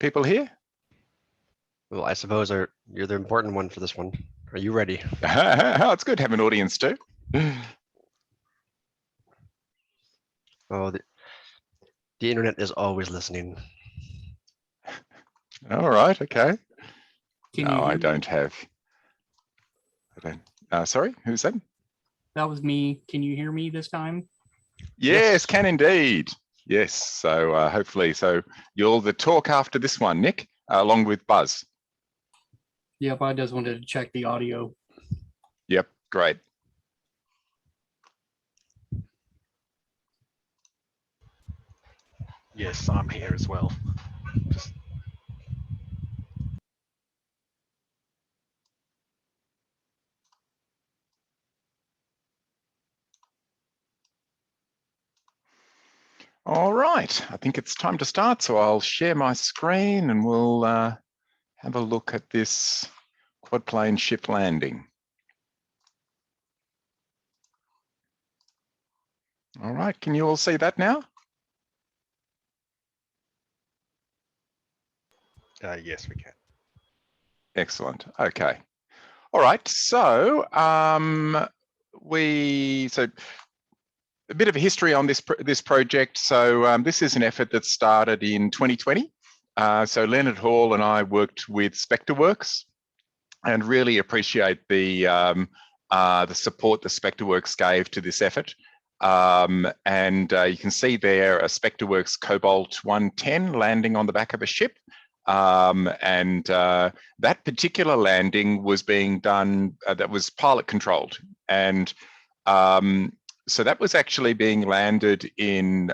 people here? Well, I suppose you're the important one for this one. Are you ready? Oh, it's good to have an audience too. Oh, the internet is always listening. All right, okay. Can no, you I don't have. Sorry, who's that? That was me. Can you hear me this time? Yes, can indeed. Yes, so hopefully, so you'll the talk after this one, Nick, along with Buzz. Yep, I just wanted to check the audio. Yep, great. Yes, I'm here as well. All right, I think it's time to start. So I'll share my screen and we'll have a look at this quadplane ship landing. All right, can you all see that now? Yes, we can. Excellent. Okay. All right. So a bit of a history on this project. So this is an effort that started in 2020. So Leonard Hall and I worked with SpectreWorks, and really appreciate the support the SpectreWorks gave to this effort. You can see there a SpectreWorks Cobalt 110 landing on the back of a ship. That particular landing was being done, that was pilot controlled. And so that was actually being landed in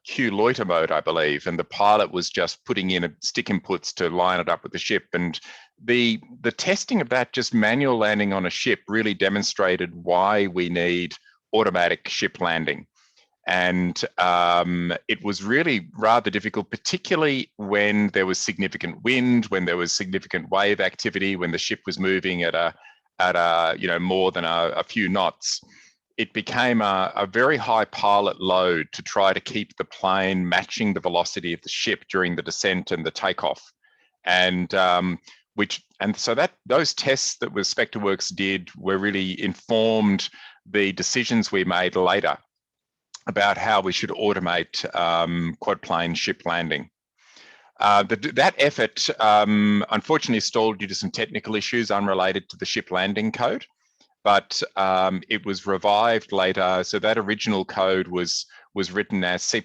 Q loiter mode, I believe. And the pilot was just putting in stick inputs to line it up with the ship. And the testing of that, just manual landing on a ship, really demonstrated why we need automatic ship landing. And it was really rather difficult, particularly when there was significant wind, when there was significant wave activity, when the ship was moving at a more than a few knots. It became a very high pilot load to try to keep the plane matching the velocity of the ship during the descent and the takeoff. And so those tests that SpectreWorks did were really informed the decisions we made later about how we should automate quadplane ship landing. That effort unfortunately stalled due to some technical issues unrelated to the ship landing code, but it was revived later. So that original code was written as C++.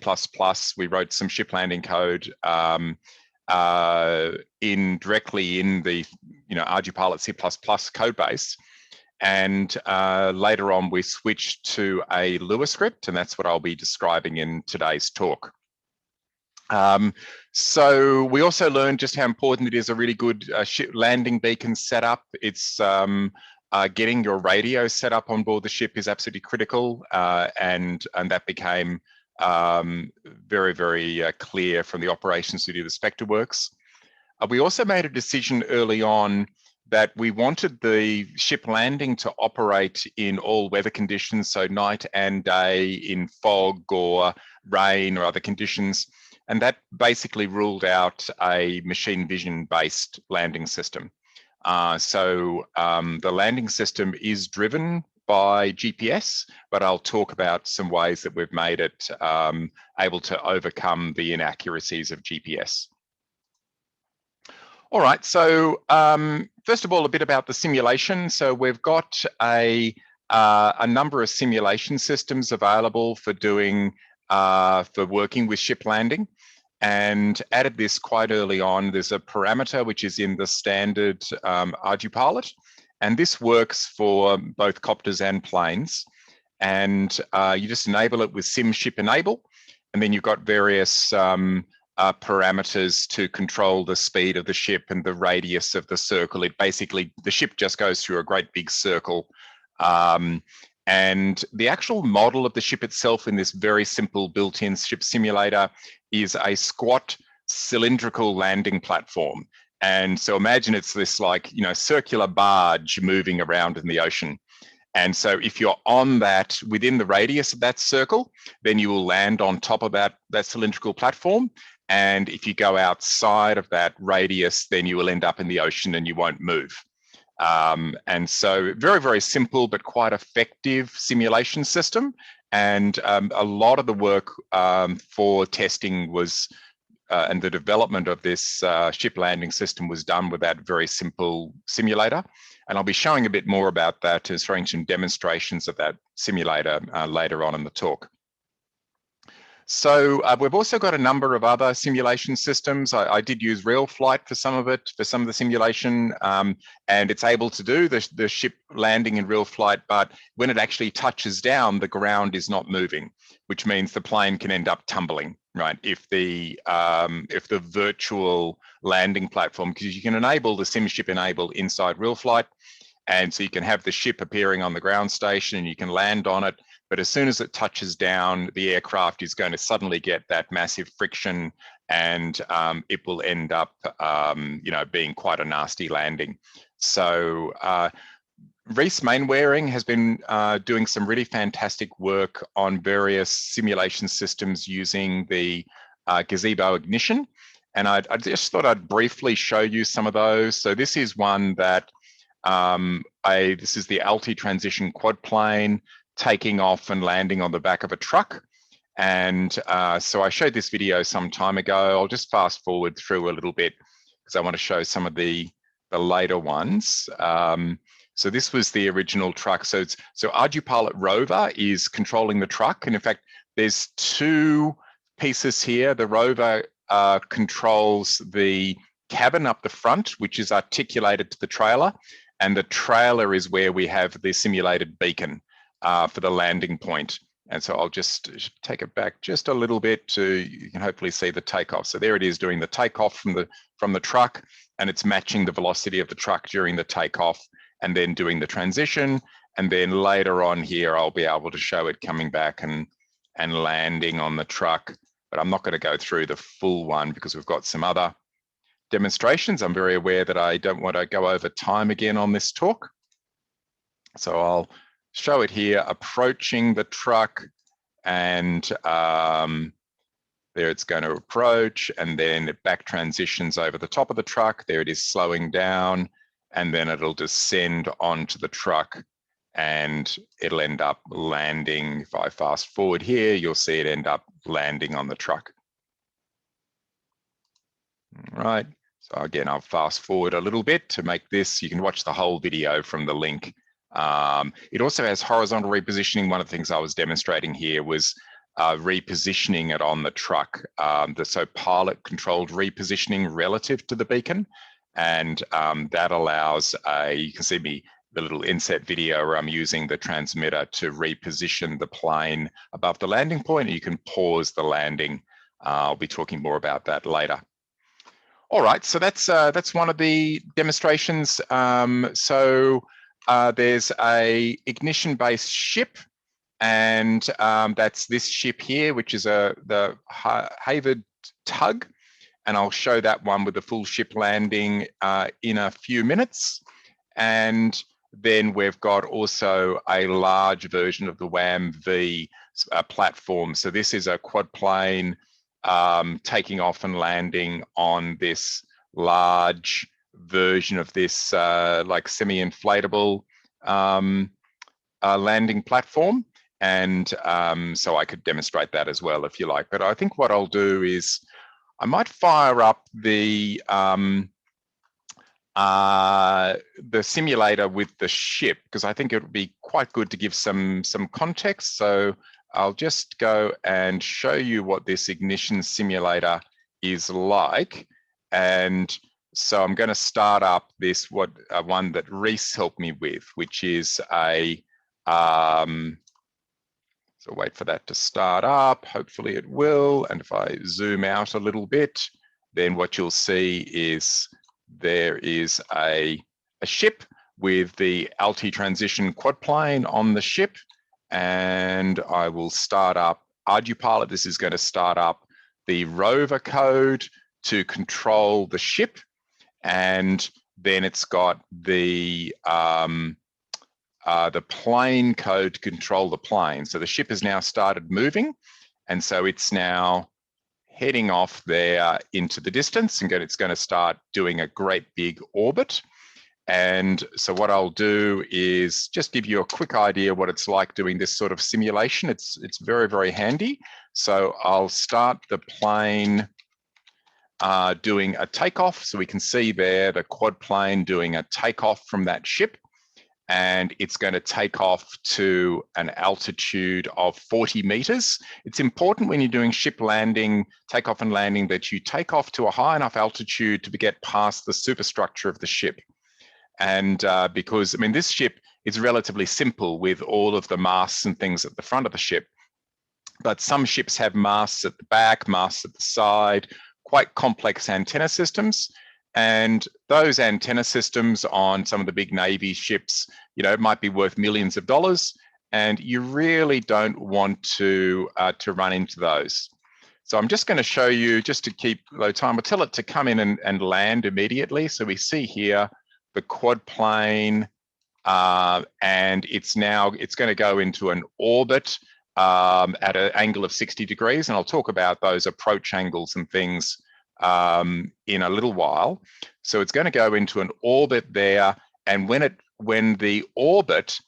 We wrote some ship landing code directly in the RGPilot C++ code base. And later on, we switched to a Lua script, and that's what I'll be describing in today's talk. So we also learned just how important it is a really good ship landing beacon setup. It's getting your radio set up on board the ship is absolutely critical, and that became very, very clear from the operations studio of SpectreWorks. We also made a decision early on that we wanted the ship landing to operate in all weather conditions, so night and day, in fog or rain or other conditions. And that basically ruled out a machine vision based landing system. The landing system is driven by GPS, but I'll talk about some ways that we've made it able to overcome the inaccuracies of GPS. All right, so first of all, a bit about the simulation. So we've got a number of simulation systems available for working with ship landing, and added this quite early on. There's a parameter which is in the standard RGPilot, and this works for both copters and planes. And you just enable it with sim ship enable, and then you've got various parameters to control the speed of the ship and the radius of the circle. It basically, the ship just goes through a great big circle. And the actual model of the ship itself in this very simple built-in ship simulator is a squat cylindrical landing platform. And so imagine it's this circular barge moving around in the ocean. And so if you're on that, within the radius of that circle, then you will land on top of that cylindrical platform. And if you go outside of that radius, then you will end up in the ocean and you won't move. And so very, very simple, but quite effective simulation system. And a lot of the work for testing was, and the development of this ship landing system was done with that very simple simulator. And I'll be showing a bit more about that, showing some demonstrations of that simulator later on in the talk. So we've also got a number of other simulation systems. I did use RealFlight for some of it, for some of the simulation, and it's able to do the ship landing in RealFlight, but when it actually touches down, the ground is not moving, which means the plane can end up tumbling, right? If the virtual landing platform, because you can enable the SimShip enable inside RealFlight, and so you can have the ship appearing on the ground station and you can land on it. But as soon as it touches down, the aircraft is going to suddenly get that massive friction, and it will end up, being quite a nasty landing. So Reese Mainwaring has been doing some really fantastic work on various simulation systems using the gazebo ignition. And I just thought I'd briefly show you some of those. So this is one that, this is the Altitude Quadplane taking off and landing on the back of a truck. And so I showed this video some time ago. I'll just fast forward through a little bit because I want to show some of the later ones. So this was the original truck. So Rtl rover is controlling the truck. And in fact, there's two pieces here. The rover controls the cabin up the front, which is articulated to the trailer. And the trailer is where we have the simulated beacon for the landing point. And so I'll just take it back just a little bit you can hopefully see the takeoff. So there it is doing the takeoff from the truck, and it's matching the velocity of the truck during the takeoff and then doing the transition. And then later on here, I'll be able to show it coming back and landing on the truck. But I'm not going to go through the full one because we've got some other demonstrations. I'm very aware that I don't want to go over time again on this talk. So I'll show it here approaching the truck, and there it's going to approach, and then it back transitions over the top of the truck. There it is slowing down, and then it'll descend onto the truck and it'll end up landing. If I fast forward here, you'll see it end up landing on the truck. All right, so again, I'll fast forward a little bit to make this, you can watch the whole video from the link. It also has horizontal repositioning. One of the things I was demonstrating here was repositioning it on the truck. So pilot controlled repositioning relative to the beacon. And that allows you can see the little inset video where I'm using the transmitter to reposition the plane above the landing point. You can pause the landing. I'll be talking more about that later. All right, so that's one of the demonstrations. There's a ignition-based ship, and that's this ship here, which is the Havard tug, and I'll show that one with the full ship landing in a few minutes. And then we've got also a large version of the WAM-V platform. So this is a quadplane taking off and landing on this large version of this like semi-inflatable landing platform. And so I could demonstrate that as well if you like. But I think what I'll do is I might fire up the simulator with the ship, because I think it would be quite good to give some context. So I'll just go and show you what this ignition simulator is like. And so I'm going to start up this one that Reese helped me with, which is a so wait for that to start up. Hopefully it will. And if I zoom out a little bit, then what you'll see is there is a ship with the Altitude quadplane on the ship. And I will start up Arduino. This is going to start up the rover code to control the ship. And then it's got the plane code to control the plane. So the ship has now started moving. And so it's now heading off there into the distance, and it's going to start doing a great big orbit. And so what I'll do is just give you a quick idea what it's like doing this sort of simulation. It's very, very handy. So I'll start the plane doing a takeoff. So we can see there the quad plane doing a takeoff from that ship. And it's going to take off to an altitude of 40 meters. It's important when you're doing ship landing, takeoff and landing, that you take off to a high enough altitude to get past the superstructure of the ship. And because, I mean, this ship is relatively simple with all of the masts and things at the front of the ship. But some ships have masts at the back, masts at the side, quite complex antenna systems. And those antenna systems on some of the big Navy ships, you know, might be worth millions of dollars, and you really don't want to run into those. So I'm just going to show you, just to keep low time, I'll tell it to come in and land immediately. So we see here the quad plane, and it's going to go into an orbit at an angle of 60 degrees. And I'll talk about those approach angles and things in a little while. So it's going to go into an orbit there, and when the orbit,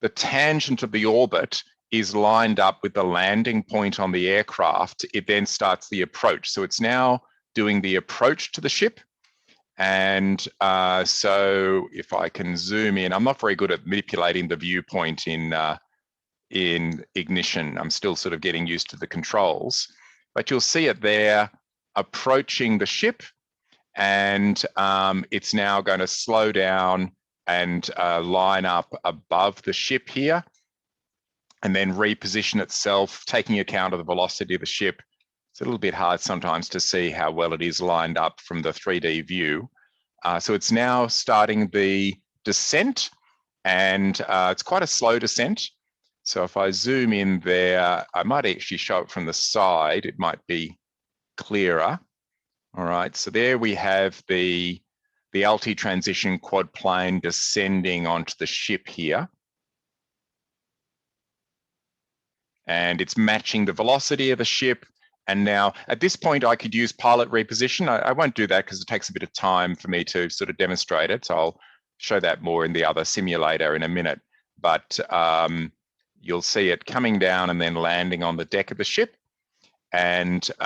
the tangent of the orbit is lined up with the landing point on the aircraft, it then starts the approach. So it's now doing the approach to the ship. And so if I can zoom in, I'm not very good at manipulating the viewpoint in ignition. I'm still sort of getting used to the controls, but you'll see it there approaching the ship, and it's now going to slow down and line up above the ship here, and then reposition itself, taking account of the velocity of the ship. It's a little bit hard sometimes to see how well it is lined up from the 3D view. So it's now starting the descent, and it's quite a slow descent. So if I zoom in there, I might actually show it from the side. It might be clearer. All right, so there we have the Altitransition quad plane descending onto the ship here. And it's matching the velocity of the ship. And now at this point, I could use pilot reposition. I won't do that because it takes a bit of time for me to sort of demonstrate it. So I'll show that more in the other simulator in a minute. But you'll see it coming down and then landing on the deck of the ship. And it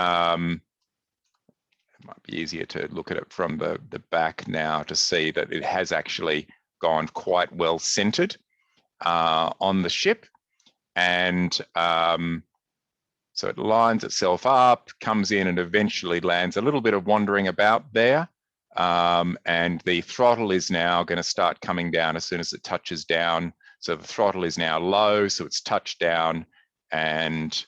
might be easier to look at it from the back now to see that it has actually gone quite well centered on the ship. And so it lines itself up, comes in, and eventually lands. A little bit of wandering about there. And the throttle is now going to start coming down as soon as it touches down. So the throttle is now low, so it's touched down. And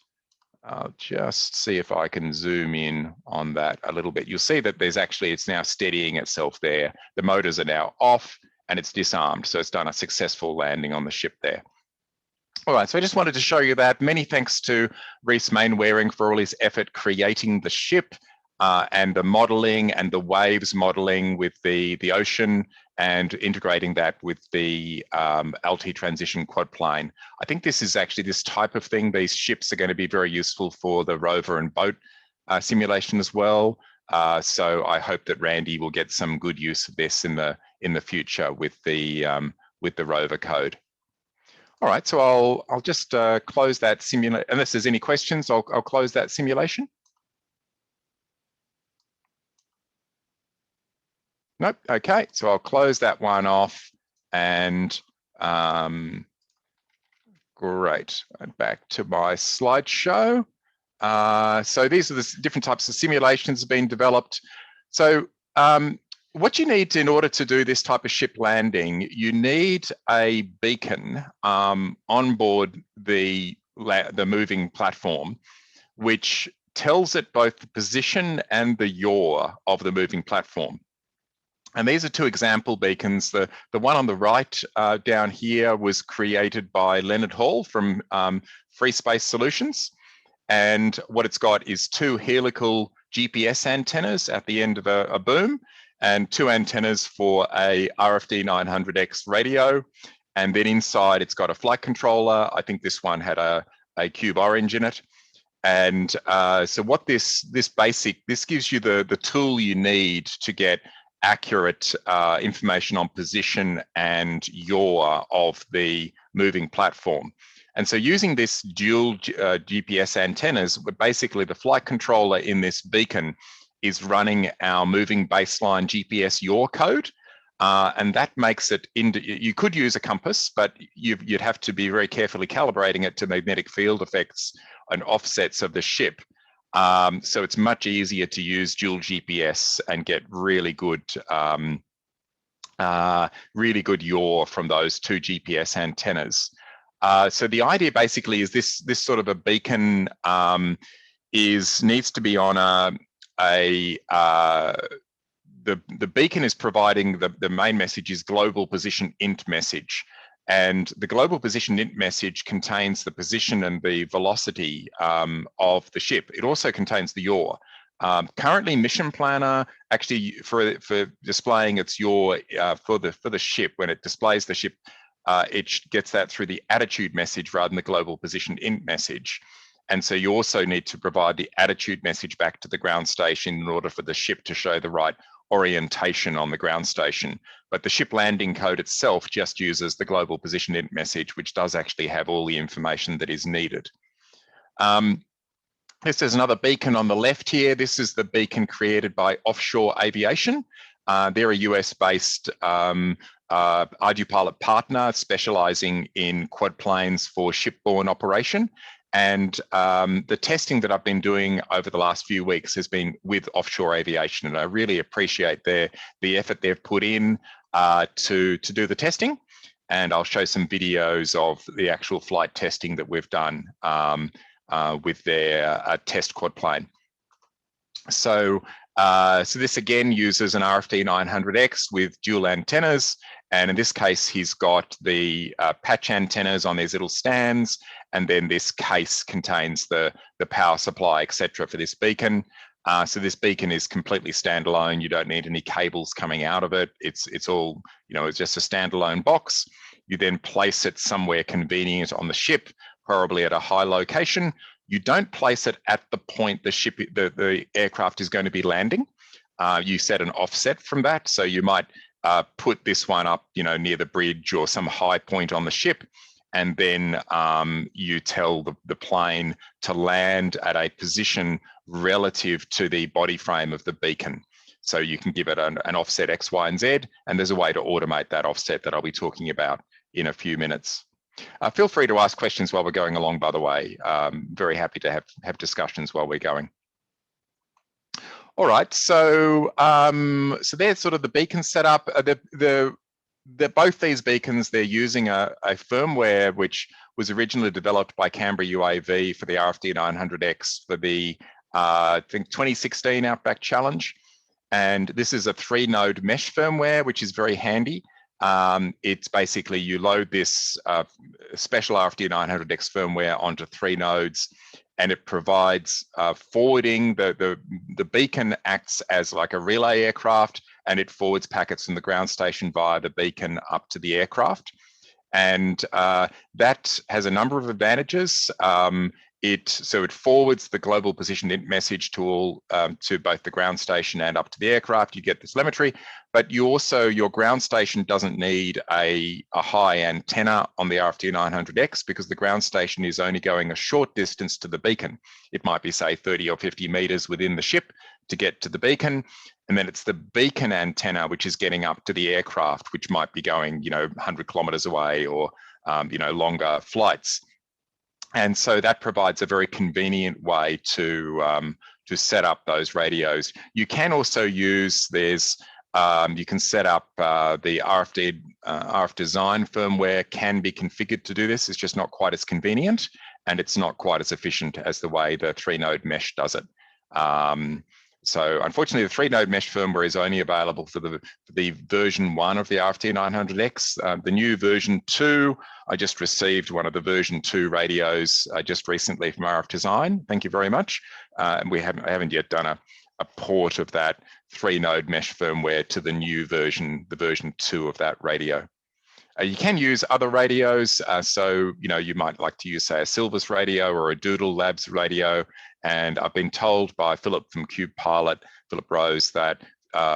I'll just see if I can zoom in on that a little bit. You'll see that it's now steadying itself there. The motors are now off and it's disarmed. So it's done a successful landing on the ship there. All right, so I just wanted to show you that. Many thanks to Rhys Mainwaring for all his effort creating the ship and the modeling and the waves modeling with the ocean and integrating that with the Altitransition quad plane. I think this is actually this type of thing. These ships are going to be very useful for the rover and boat simulation as well. So I hope that Randy will get some good use of this in the future with the rover code. All right, so I'll just close that simulation. Unless there's any questions, I'll close that simulation. Nope, okay, so I'll close that one off, and great, back to my slideshow. So these are the different types of simulations that have been developed. So what you need in order to do this type of ship landing, you need a beacon on board the moving platform, which tells it both the position and the yaw of the moving platform. And these are two example beacons. The one on the right down here was created by Leonard Hall from Free Space Solutions. And what it's got is two helical GPS antennas at the end of a boom, and two antennas for a RFD 900X radio. And then inside it's got a flight controller. I think this one had a Cube Orange in it. And so what this gives you the tool you need to get accurate information on position and yaw of the moving platform. And so using this dual GPS antennas, basically the flight controller in this beacon is running our moving baseline GPS yaw code. And that makes it, you could use a compass, but you'd have to be very carefully calibrating it to magnetic field effects and offsets of the ship. So it's much easier to use dual GPS and get really good yaw from those two GPS antennas. So the idea basically is this sort of a beacon needs to be on the beacon is providing the main message is global position int message. And the global position int message contains the position and the velocity of the ship. It also contains the yaw. Currently, Mission Planner actually for displaying its yaw for the ship, when it displays the ship, it gets that through the attitude message rather than the global position int message. And so you also need to provide the attitude message back to the ground station in order for the ship to show the right orientation on the ground station. But the ship landing code itself just uses the global position int message, which does actually have all the information that is needed. This is another beacon on the left here. This is the beacon created by Offshore Aviation. They're a US-based Pilot partner specializing in quadplanes for shipborne operation. And the testing that I've been doing over the last few weeks has been with Offshore Aviation, and I really appreciate the effort they've put in to do the testing. And I'll show some videos of the actual flight testing that we've done with their test quadplane. So this again uses an RFD 900X with dual antennas. And in this case, he's got the patch antennas on these little stands. And then this case contains the power supply, etc. for this beacon. So this beacon is completely standalone. You don't need any cables coming out of it. It's all, it's just a standalone box. You then place it somewhere convenient on the ship, probably at a high location. You don't place it at the point the aircraft is going to be landing. You set an offset from that. So you might put this one up, near the bridge or some high point on the ship. And then you tell the plane to land at a position relative to the body frame of the beacon. So you can give it an offset X, Y, and Z, and there's a way to automate that offset that I'll be talking about in a few minutes. Feel free to ask questions while we're going along, by the way. Very happy to have discussions while we're going. All right, so there's sort of the beacon setup. Both these beacons, they're using a firmware which was originally developed by Canberra UAV for the RFD 900X for the I think 2016 Outback Challenge. And this is a 3-node mesh firmware, which is very handy. It's basically you load this special RFD 900X firmware onto 3 nodes, and it provides forwarding. The beacon acts as like a relay aircraft, and it forwards packets from the ground station via the beacon up to the aircraft. And that has a number of advantages. So it forwards the global position int message to both the ground station and up to the aircraft. You get the telemetry, but your ground station doesn't need a high antenna on the RFD 900X because the ground station is only going a short distance to the beacon. It might be, say, 30 or 50 meters within the ship to get to the beacon. And then it's the beacon antenna which is getting up to the aircraft, which might be going, 100 kilometers away or, longer flights. And so that provides a very convenient way to set up those radios. You can also use, you can set up the RF design firmware can be configured to do this. It's just not quite as convenient, and it's not quite as efficient as the way the 3-node mesh does it. So unfortunately, the 3-node mesh firmware is only available for the version 1 of the RFD 900X. The new version 2, I just received one of the version 2 radios just recently from RF Design. Thank you very much. And I haven't yet done a port of that 3-node mesh firmware to the new version, the version 2 of that radio. You can use other radios. So, you might like to use, say, a Silvus radio or a Doodle Labs radio. And I've been told by Philip from CubePilot, Philip Rose, that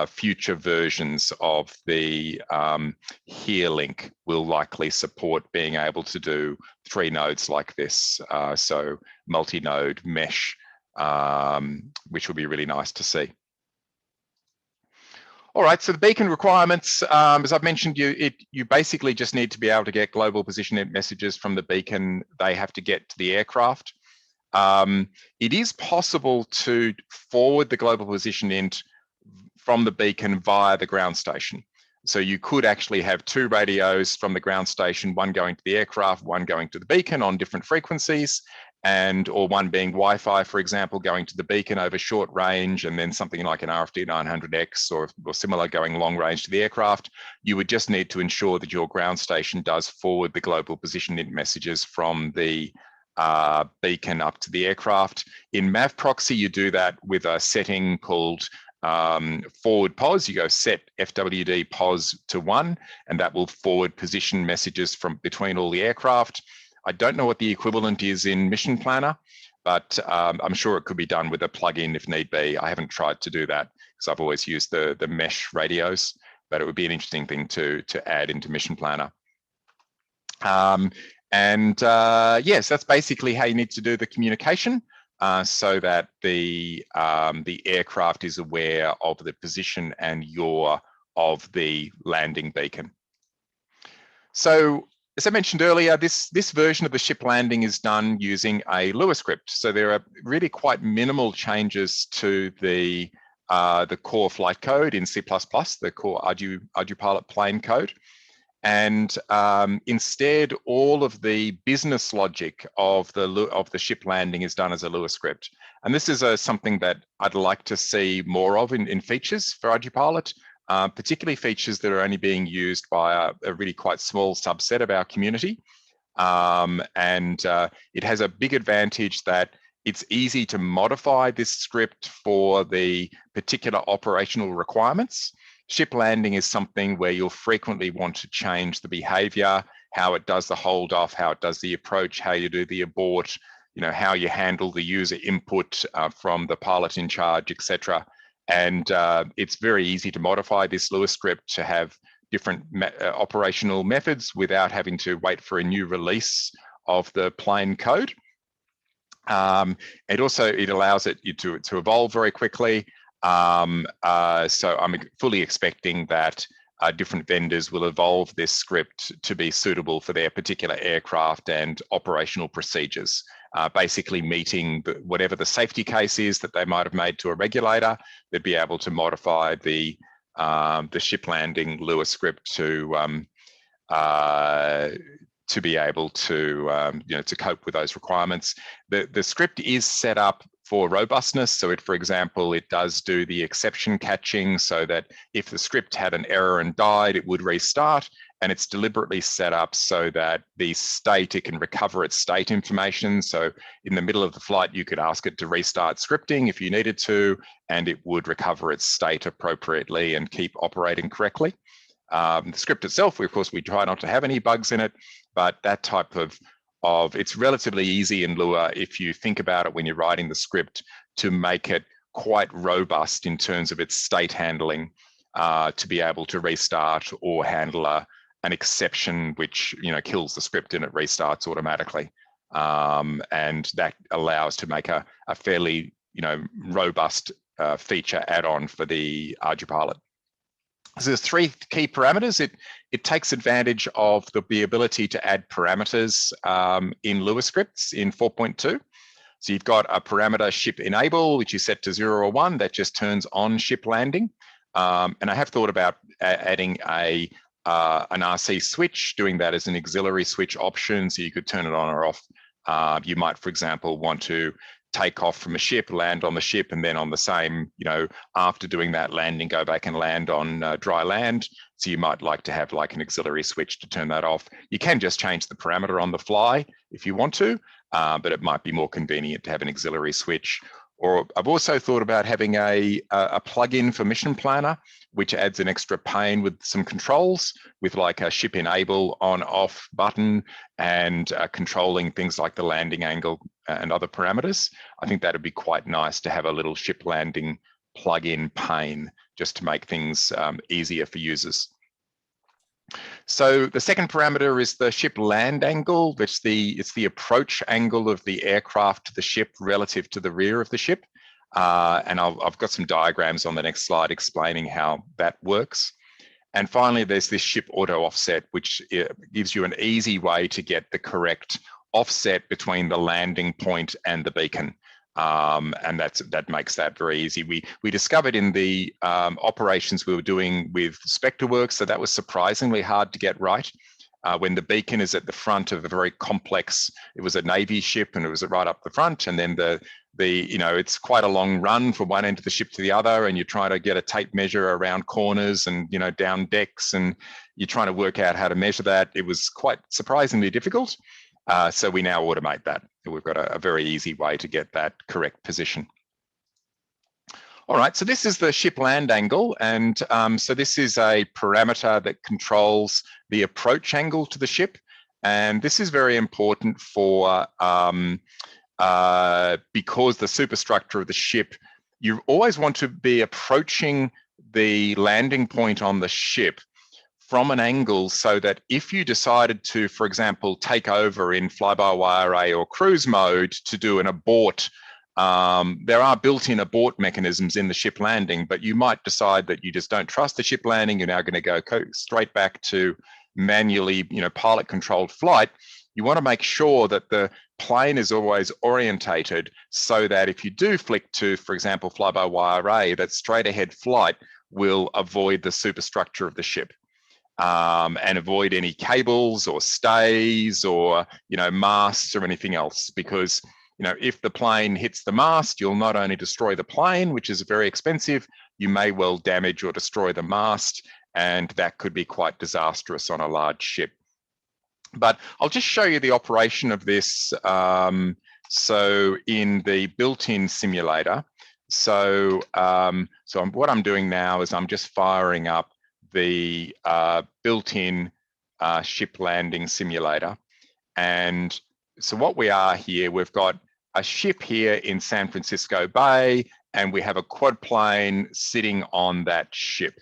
future versions of the HereLink will likely support being able to do 3 nodes like this. So multi-node mesh, which will be really nice to see. All right, so the beacon requirements, as I've mentioned, you basically just need to be able to get global position messages from the beacon. They have to get to the aircraft. It is possible to forward the global position int from the beacon via the ground station. So you could actually have 2 radios from the ground station, one going to the aircraft, one going to the beacon on different frequencies, or one being Wi-Fi, for example, going to the beacon over short range, and then something like an RFD 900X or similar going long range to the aircraft. You would just need to ensure that your ground station does forward the global position int messages from the beacon up to the aircraft. In MAV proxy, you do that with a setting called forward pos. You go set FWD pos to 1, and that will forward position messages from between all the aircraft. I don't know what the equivalent is in Mission Planner, but I'm sure it could be done with a plugin if need be. I haven't tried to do that because I've always used the mesh radios, but it would be an interesting thing to add into Mission Planner. Yes, that's basically how you need to do the communication so that the aircraft is aware of the position and yaw of the landing beacon. So, as I mentioned earlier, this version of the ship landing is done using a Lua script. So there are really quite minimal changes to the core flight code in C++, the core Pilot plane code. And instead, all of the business logic of the ship landing is done as a Lua script. And this is something that I'd like to see more of in features for Pilot. Particularly features that are only being used by a really quite small subset of our community. It has a big advantage that it's easy to modify this script for the particular operational requirements. Ship landing is something where you'll frequently want to change the behavior, how it does the hold off, how it does the approach, how you do the abort, how you handle the user input from the pilot in charge, etc. And it's very easy to modify this Lua script to have different operational methods without having to wait for a new release of the plane code. It allows it to evolve very quickly. So I'm fully expecting that different vendors will evolve this script to be suitable for their particular aircraft and operational procedures. Basically meeting whatever the safety case is that they might have made to a regulator, they'd be able to modify the ship landing Lua script to be able to to cope with those requirements. The script is set up for robustness. So for example, it does do the exception catching so that if the script had an error and died, it would restart. And it's deliberately set up so that it can recover its state information. So in the middle of the flight, you could ask it to restart scripting if you needed to, and it would recover its state appropriately and keep operating correctly. The script itself, of course, we try not to have any bugs in it, but that type of it's relatively easy in Lua, if you think about it when you're writing the script, to make it quite robust in terms of its state handling, to be able to restart or handle an exception which kills the script and it restarts automatically. And that allows to make a fairly robust feature add-on for the Pilot. So there's 3 key parameters. It takes advantage of the ability to add parameters in Lua scripts in 4.2. So you've got a parameter ship enable, which is set to 0 or 1, that just turns on ship landing. And I have thought about adding an RC switch, doing that as an auxiliary switch option, so you could turn it on or off. You might, for example, want to take off from a ship, land on the ship, and then on the same, after doing that landing, go back and land on dry land. So you might like to have like an auxiliary switch to turn that off. You can just change the parameter on the fly if you want to, but it might be more convenient to have an auxiliary switch. Or I've also thought about having a plug-in for Mission Planner, which adds an extra pane with some controls, with like a ship enable on/off button, and controlling things like the landing angle and other parameters. I think that'd be quite nice to have a little ship landing plug-in pane, just to make things easier for users. So the second parameter is the ship land angle, which it's the approach angle of the aircraft to the ship relative to the rear of the ship. And I've got some diagrams on the next slide explaining how that works. And finally, there's this ship auto offset, which gives you an easy way to get the correct offset between the landing point and the beacon. And that makes that very easy. We discovered in the operations we were doing with SpectreWorks, so that was surprisingly hard to get right. When the beacon is at the front of a very complex, it was a Navy ship and it was right up the front, and then it's quite a long run from one end of the ship to the other, and you're trying to get a tape measure around corners and down decks, and you're trying to work out how to measure that. It was quite surprisingly difficult. So we now automate that. We've got a very easy way to get that correct position. All right, so this is the ship land angle. And so this is a parameter that controls the approach angle to the ship. And this is very important for, because the superstructure of the ship, you always want to be approaching the landing point on the ship from an angle so that if you decided to, for example, take over in fly-by-wire array or cruise mode to do an abort, there are built-in abort mechanisms in the ship landing, but you might decide that you just don't trust the ship landing. You're now going to go straight back to manually, pilot-controlled flight. You want to make sure that the plane is always orientated so that if you do flick to, for example, fly-by-wire array, that straight-ahead flight will avoid the superstructure of the ship. And avoid any cables or stays or masts or anything else, because if the plane hits the mast, you'll not only destroy the plane, which is very expensive, you may well damage or destroy the mast, and that could be quite disastrous on a large ship. But I'll just show you the operation of this. So in the built-in simulator, what I'm doing now is I'm just firing up the built-in ship landing simulator. And so what we are here, we've got a ship here in San Francisco Bay, and we have a quad plane sitting on that ship.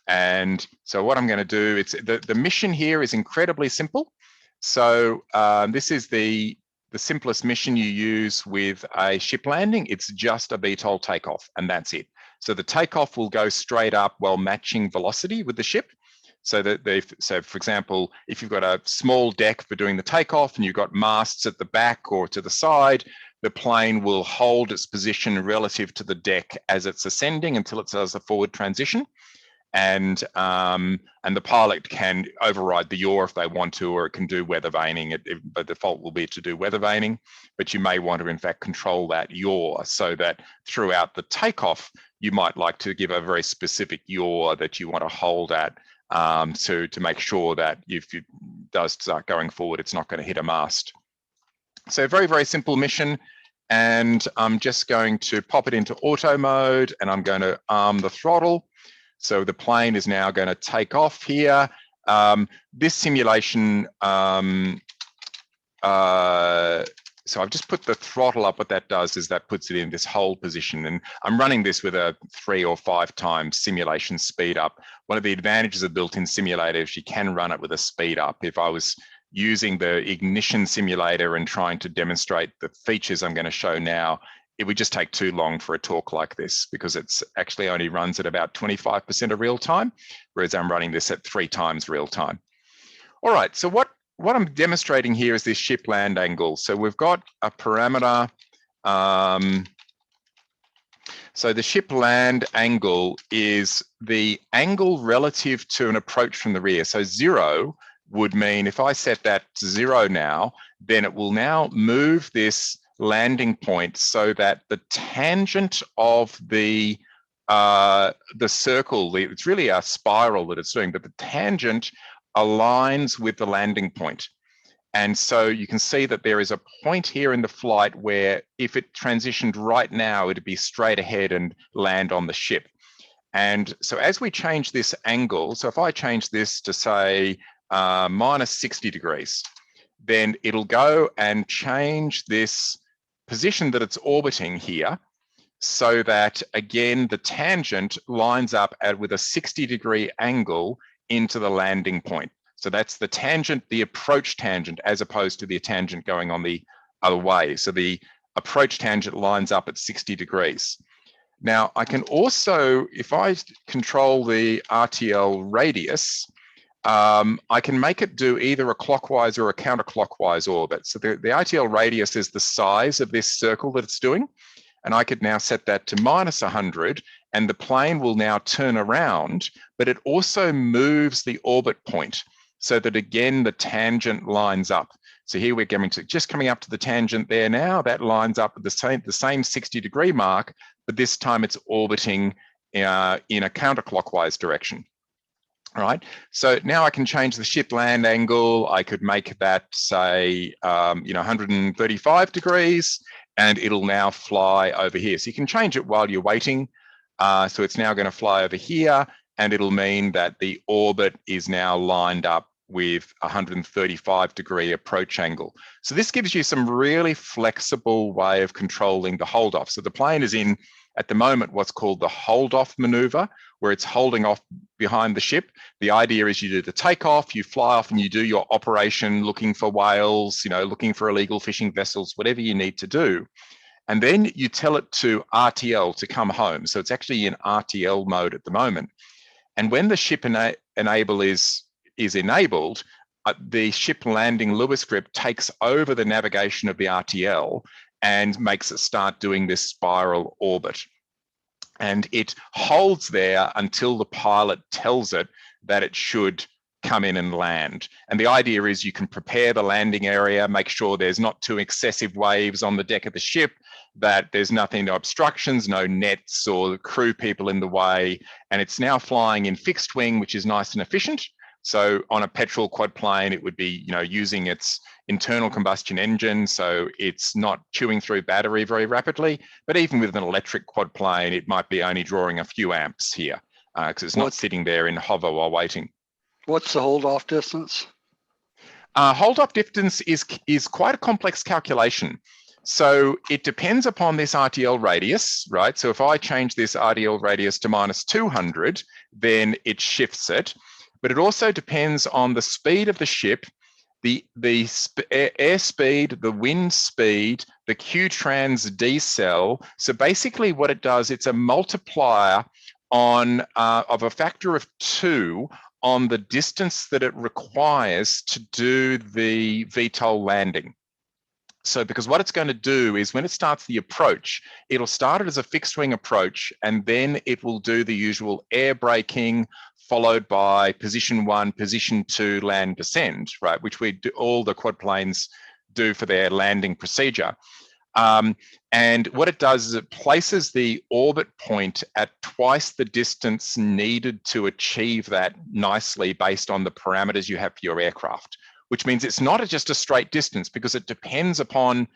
And so what I'm going to do, the mission here is incredibly simple. So this is the simplest mission you use with a ship landing. It's just a VTOL takeoff, and that's it. So the takeoff will go straight up while matching velocity with the ship. So for example, if you've got a small deck for doing the takeoff and you've got masts at the back or to the side, the plane will hold its position relative to the deck as it's ascending until it does a forward transition. And the pilot can override the yaw if they want to, or it can do weather vaning. The default will be to do weather vaning, but you may want to in fact control that yaw so that throughout the takeoff, you might like to give a very specific yaw that you want to hold at, to make sure that if it does start going forward, it's not going to hit a mast. So very, very simple mission. And I'm just going to pop it into auto mode, and I'm going to arm the throttle. So the plane is now going to take off here. This simulation, so I've just put the throttle up. What that does is that puts it in this hold position. And I'm running this with a 3 or 5 times simulation speed up. One of the advantages of built-in simulator is you can run it with a speed up. If I was using the ignition simulator and trying to demonstrate the features I'm going to show now, it would just take too long for a talk like this, because it's actually only runs at about 25% of real time, whereas I'm running this at 3 times real time. All right, so what I'm demonstrating here is this ship land angle. So we've got a parameter. So the ship land angle is the angle relative to an approach from the rear. So 0 would mean if I set that to 0 now, then it will now move this landing point so that the tangent of the circle, it's really a spiral that it's doing, but the tangent aligns with the landing point. And so you can see that there is a point here in the flight where if it transitioned right now, it'd be straight ahead and land on the ship. And so as we change this angle, so if I change this to say minus 60 degrees, then it'll go and change this position that it's orbiting here, so that again, the tangent lines up with a 60-degree angle into the landing point. So that's the tangent, the approach tangent, as opposed to the tangent going on the other way. So the approach tangent lines up at 60 degrees. Now I can also, if I control the RTL radius, I can make it do either a clockwise or a counterclockwise orbit. So the RTL radius is the size of this circle that it's doing. And I could now set that to minus 100, and the plane will now turn around, but it also moves the orbit point so that again, the tangent lines up. So here we're just coming up to the tangent there now, that lines up with the same 60-degree mark, but this time it's orbiting in a counterclockwise direction. All right, so now I can change the ship land angle. I could make that say, 135 degrees, and it'll now fly over here. So you can change it while you're waiting. So it's now going to fly over here, and it'll mean that the orbit is now lined up with 135-degree approach angle. So this gives you some really flexible way of controlling the hold off. So the plane is in, at the moment, what's called the hold off maneuver, where it's holding off behind the ship. The idea is you do the takeoff, you fly off and you do your operation looking for whales, looking for illegal fishing vessels, whatever you need to do. And then you tell it to RTL to come home. So it's actually in RTL mode at the moment. And when the ship enable is enabled, the ship landing Lewis script takes over the navigation of the RTL and makes it start doing this spiral orbit. And it holds there until the pilot tells it that it should come in and land. And the idea is you can prepare the landing area, make sure there's not too excessive waves on the deck of the ship, that there's nothing, no obstructions, no nets or crew people in the way. And it's now flying in fixed wing, which is nice and efficient. So on a petrol quad plane, it would be, using its internal combustion engine, so it's not chewing through battery very rapidly. But even with an electric quad plane, it might be only drawing a few amps here because it's not sitting there in hover while waiting. What's the hold-off distance? Hold-off distance is quite a complex calculation. So it depends upon this RTL radius, right? So if I change this RTL radius to minus 200, then it shifts it. But it also depends on the speed of the ship, the air speed, the wind speed, the Q-trans decel. So basically what it does, it's a multiplier on of a factor of 2 on the distance that it requires to do the VTOL landing. So because what it's going to do is when it starts the approach, it'll start it as a fixed wing approach, and then it will do the usual air braking, followed by position 1, position 2, land descend, right? Which we do, all the quad planes do for their landing procedure. And what it does is it places the orbit point at twice the distance needed to achieve that nicely based on the parameters you have for your aircraft, which means it's not just a straight distance because it depends upon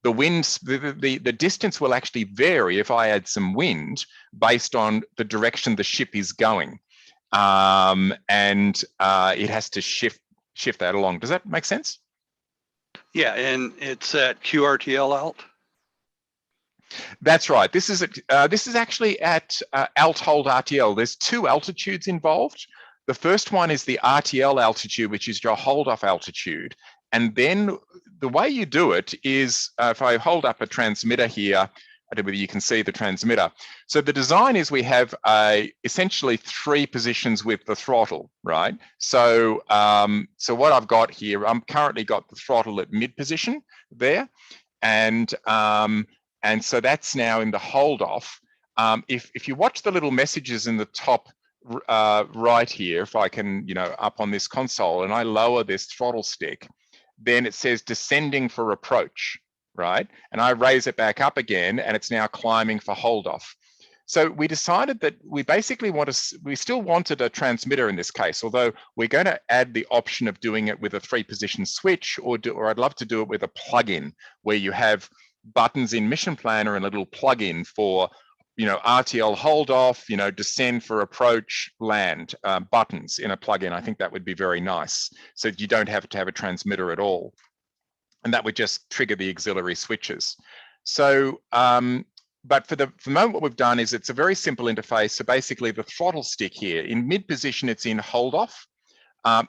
the wind. The distance will actually vary if I add some wind based on the direction the ship is going. It has to shift that along. Does that make sense? Yeah, and it's at QRTL alt? That's right. This is actually at Altitude RTL. There's 2 altitudes involved. The first one is the RTL altitude, which is your hold off altitude. And then the way you do it is, if I hold up a transmitter here, I don't know whether you can see the transmitter. So the design is we have essentially 3 positions with the throttle, right? So, so what I've got here, I'm currently got the throttle at mid position there. And so that's now in the hold off. If you watch the little messages in the top right here, if I can, up on this console and I lower this throttle stick, then it says descending for approach, right? And I raise it back up again and it's now climbing for hold off. So we decided that we basically we still wanted a transmitter in this case, although we're going to add the option of doing it with a 3-position switch, or I'd love to do it with a plug-in where you have buttons in Mission Planner and a little plug-in for, RTL hold off, descend for approach, land buttons in a plug-in. I think that would be very nice. So you don't have to have a transmitter at all. And that would just trigger the auxiliary switches. So, but for the moment, what we've done is it's a very simple interface. So basically the throttle stick here in mid position, it's in hold off.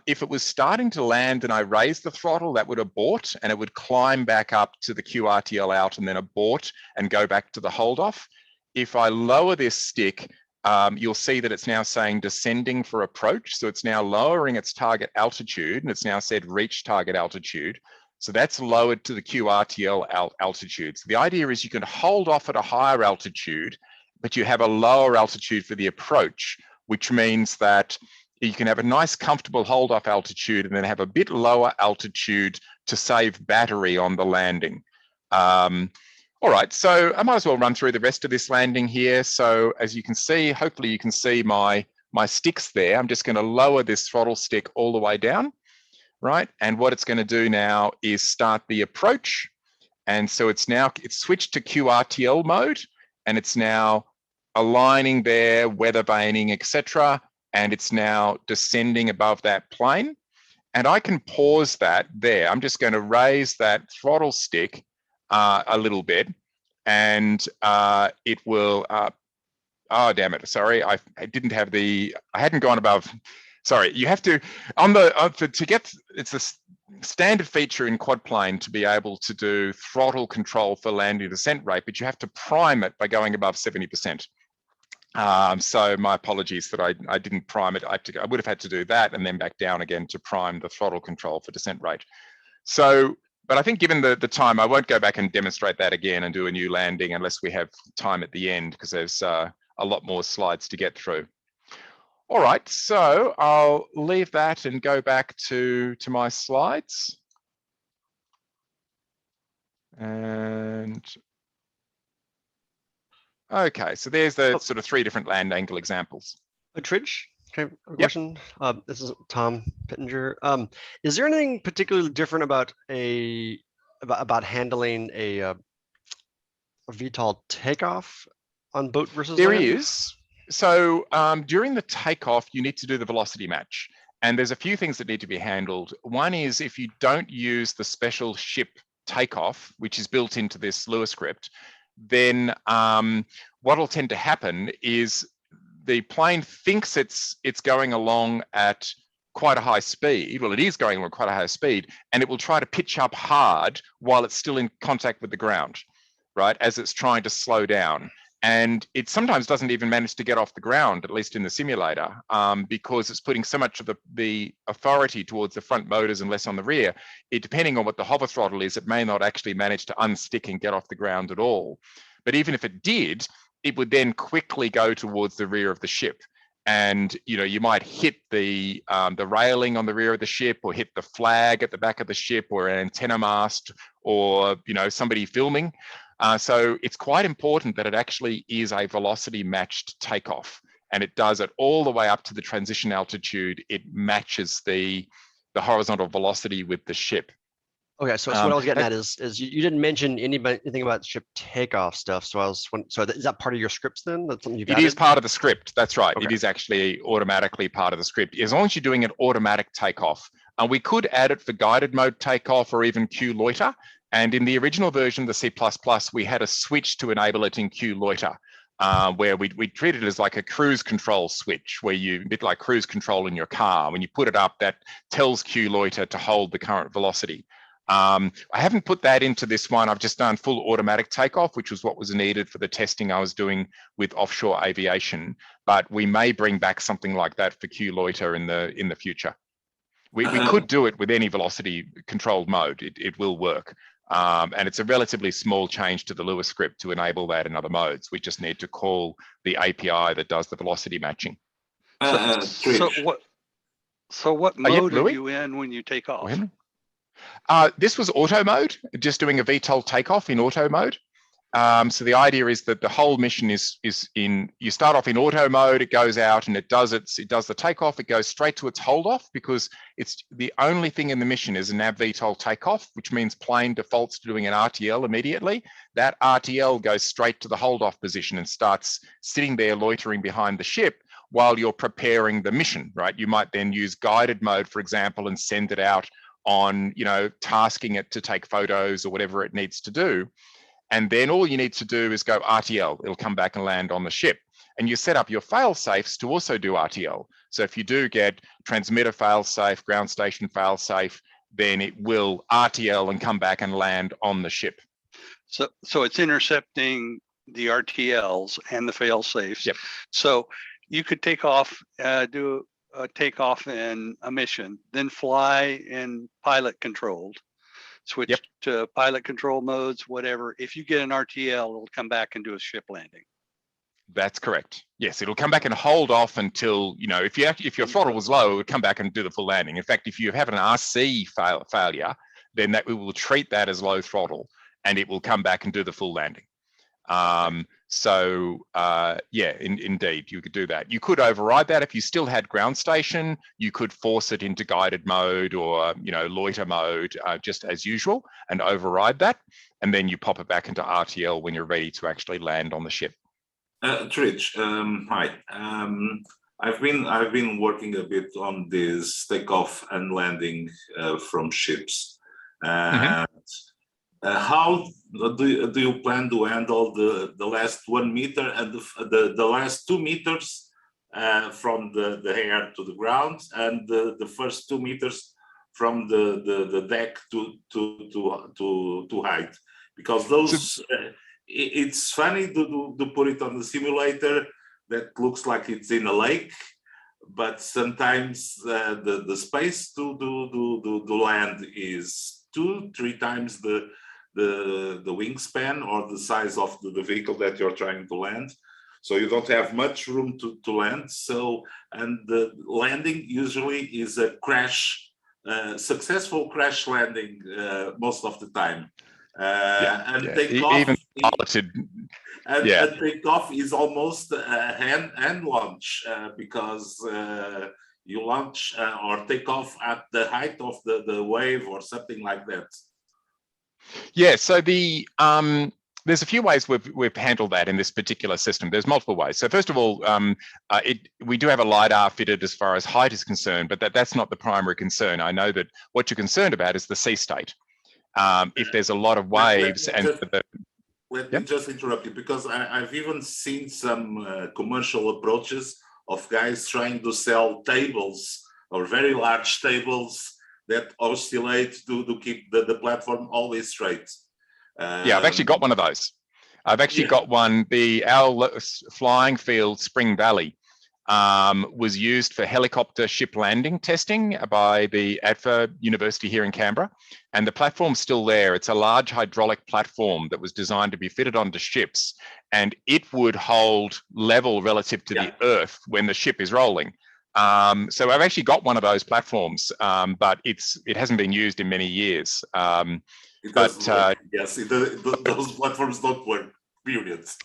If it was starting to land and I raised the throttle, that would abort and it would climb back up to the QRTL out and then abort and go back to the hold off. If I lower this stick, you'll see that it's now saying descending for approach. So it's now lowering its target altitude, and it's now said reach target altitude. So that's lowered to the QRTL altitude. So the idea is you can hold off at a higher altitude, but you have a lower altitude for the approach, which means that you can have a nice comfortable hold off altitude and then have a bit lower altitude to save battery on the landing. All right, so I might as well run through the rest of this landing here. So as you can see, hopefully you can see my sticks there. I'm just going to lower this throttle stick all the way down. Right, and what it's going to do now is start the approach, and so it's switched to QRTL mode, and it's now aligning there, weather vaning, etc., and it's now descending above that plane. And I can pause that there. I'm just going to raise that throttle stick a little bit, and it will. Oh damn it! Sorry, I hadn't gone above. Sorry, you have to, it's a standard feature in Quadplane to be able to do throttle control for landing descent rate, but you have to prime it by going above 70%. So my apologies that I didn't prime it. I would have had to do that and then back down again to prime the throttle control for descent rate. So, but I think given the time, I won't go back and demonstrate that again and do a new landing unless we have time at the end, because there's a lot more slides to get through. All right, so I'll leave that and go back to my slides. And okay, so there's the sort of 3 different land angle examples. Tridge, okay, a question. This is Tom Pittenger. Is there anything particularly different about handling a VTOL takeoff on boat versus land? There is. So during the takeoff, you need to do the velocity match. And there's a few things that need to be handled. One is if you don't use the special ship takeoff, which is built into this Lua script, then what will tend to happen is the plane thinks it's going along at quite a high speed. Well, it is going along quite a high speed, and it will try to pitch up hard while it's still in contact with the ground, right, as it's trying to slow down. And it sometimes doesn't even manage to get off the ground, at least in the simulator, because it's putting so much of the authority towards the front motors and less on the rear. Depending on what the hover throttle is, it may not actually manage to unstick and get off the ground at all. But even if it did, it would then quickly go towards the rear of the ship. And you might hit the railing on the rear of the ship, or hit the flag at the back of the ship, or an antenna mast, or somebody filming. So it's quite important that it actually is a velocity matched takeoff, and it does it all the way up to the transition altitude. It matches the horizontal velocity with the ship. Okay, so what I was getting at is you didn't mention anything about ship takeoff stuff. So so is that part of your scripts then? That's something you've added? It is part of the script. That's right. Okay. It is actually automatically part of the script, as long as you're doing an automatic takeoff. We could add it for guided mode takeoff or even Q loiter. And in the original version of the C++, we had a switch to enable it in Q loiter, where we treated it as like a cruise control switch, where a bit like cruise control in your car. When you put it up, that tells Q loiter to hold the current velocity. I haven't put that into this one. I've just done full automatic takeoff, which was what was needed for the testing I was doing with offshore aviation. But we may bring back something like that for Q loiter in the future. We could do it with any velocity controlled mode. It will work. And it's a relatively small change to the Lua script to enable that in other modes. We just need to call the API that does the velocity matching. So what mode are you in when you take off? This was auto mode, just doing a VTOL takeoff in auto mode. So the idea is that the whole mission is in, you start off in auto mode, it goes out and it does the takeoff, it goes straight to its hold off, because it's the only thing in the mission is a nav VTOL takeoff, which means plane defaults to doing an RTL immediately. That RTL goes straight to the hold off position and starts sitting there loitering behind the ship while you're preparing the mission, right? You might then use guided mode, for example, and send it out on, tasking it to take photos or whatever it needs to do. And then all you need to do is go RTL. It'll come back and land on the ship. And you set up your fail safes to also do RTL. So if you do get transmitter fail safe, ground station fail safe, then it will RTL and come back and land on the ship. So it's intercepting the RTLs and the fail safes. Yep. So you could take off, do a takeoff in a mission, then fly in pilot controlled. Switch to pilot control modes, whatever. If you get an RTL, it'll come back and do a ship landing. That's correct. Yes, it'll come back and hold off until, if your throttle was low, it would come back and do the full landing. In fact, if you have an RC failure, then we will treat that as low throttle and it will come back and do the full landing. Indeed, you could do that. You could override that if you still had ground station. You could force it into guided mode or loiter mode, just as usual, and override that, and then you pop it back into RTL when you're ready to actually land on the ship. Tridge, hi. I've been working a bit on this takeoff and landing from ships. How do you plan to handle the last 1 meter and the last 2 meters from the air to the ground, and the first 2 meters from the deck to height? Because those it's funny to put it on the simulator that looks like it's in a lake, but sometimes the space to land is 2-3 times the wingspan or the size of the vehicle that you're trying to land. So you don't have much room to land. So, and the landing usually is a crash, successful crash landing most of the time. Takeoff, takeoff is almost a hand launch because you launch or take off at the height of the wave or something like that. Yeah, so there's a few ways we've handled that in this particular system. There's multiple ways. So first of all, we do have a LiDAR fitted as far as height is concerned, but that's not the primary concern. I know that what you're concerned about is the sea state. If there's a lot of waves Let me just interrupt you, because I've even seen some commercial approaches of guys trying to sell tables or very large tables that oscillate to keep the platform always straight. Yeah, I've actually got one of those. I've actually got one. Our flying field, Spring Valley, was used for helicopter ship landing testing by the ADFA University here in Canberra. And the platform's still there. It's a large hydraulic platform that was designed to be fitted onto ships. And it would hold level relative to the earth when the ship is rolling. So I've actually got one of those platforms, but it hasn't been used in many years. Those platforms don't work.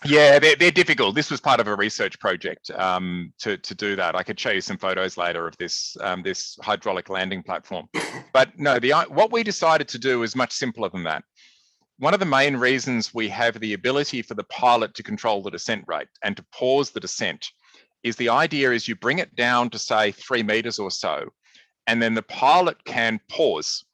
Yeah, they're difficult. This was part of a research project to do that. I could show you some photos later of this this hydraulic landing platform. But no, what we decided to do is much simpler than that. One of the main reasons we have the ability for the pilot to control the descent rate and to pause the descent is the idea is you bring it down to say 3 meters or so, and then the pilot can pause.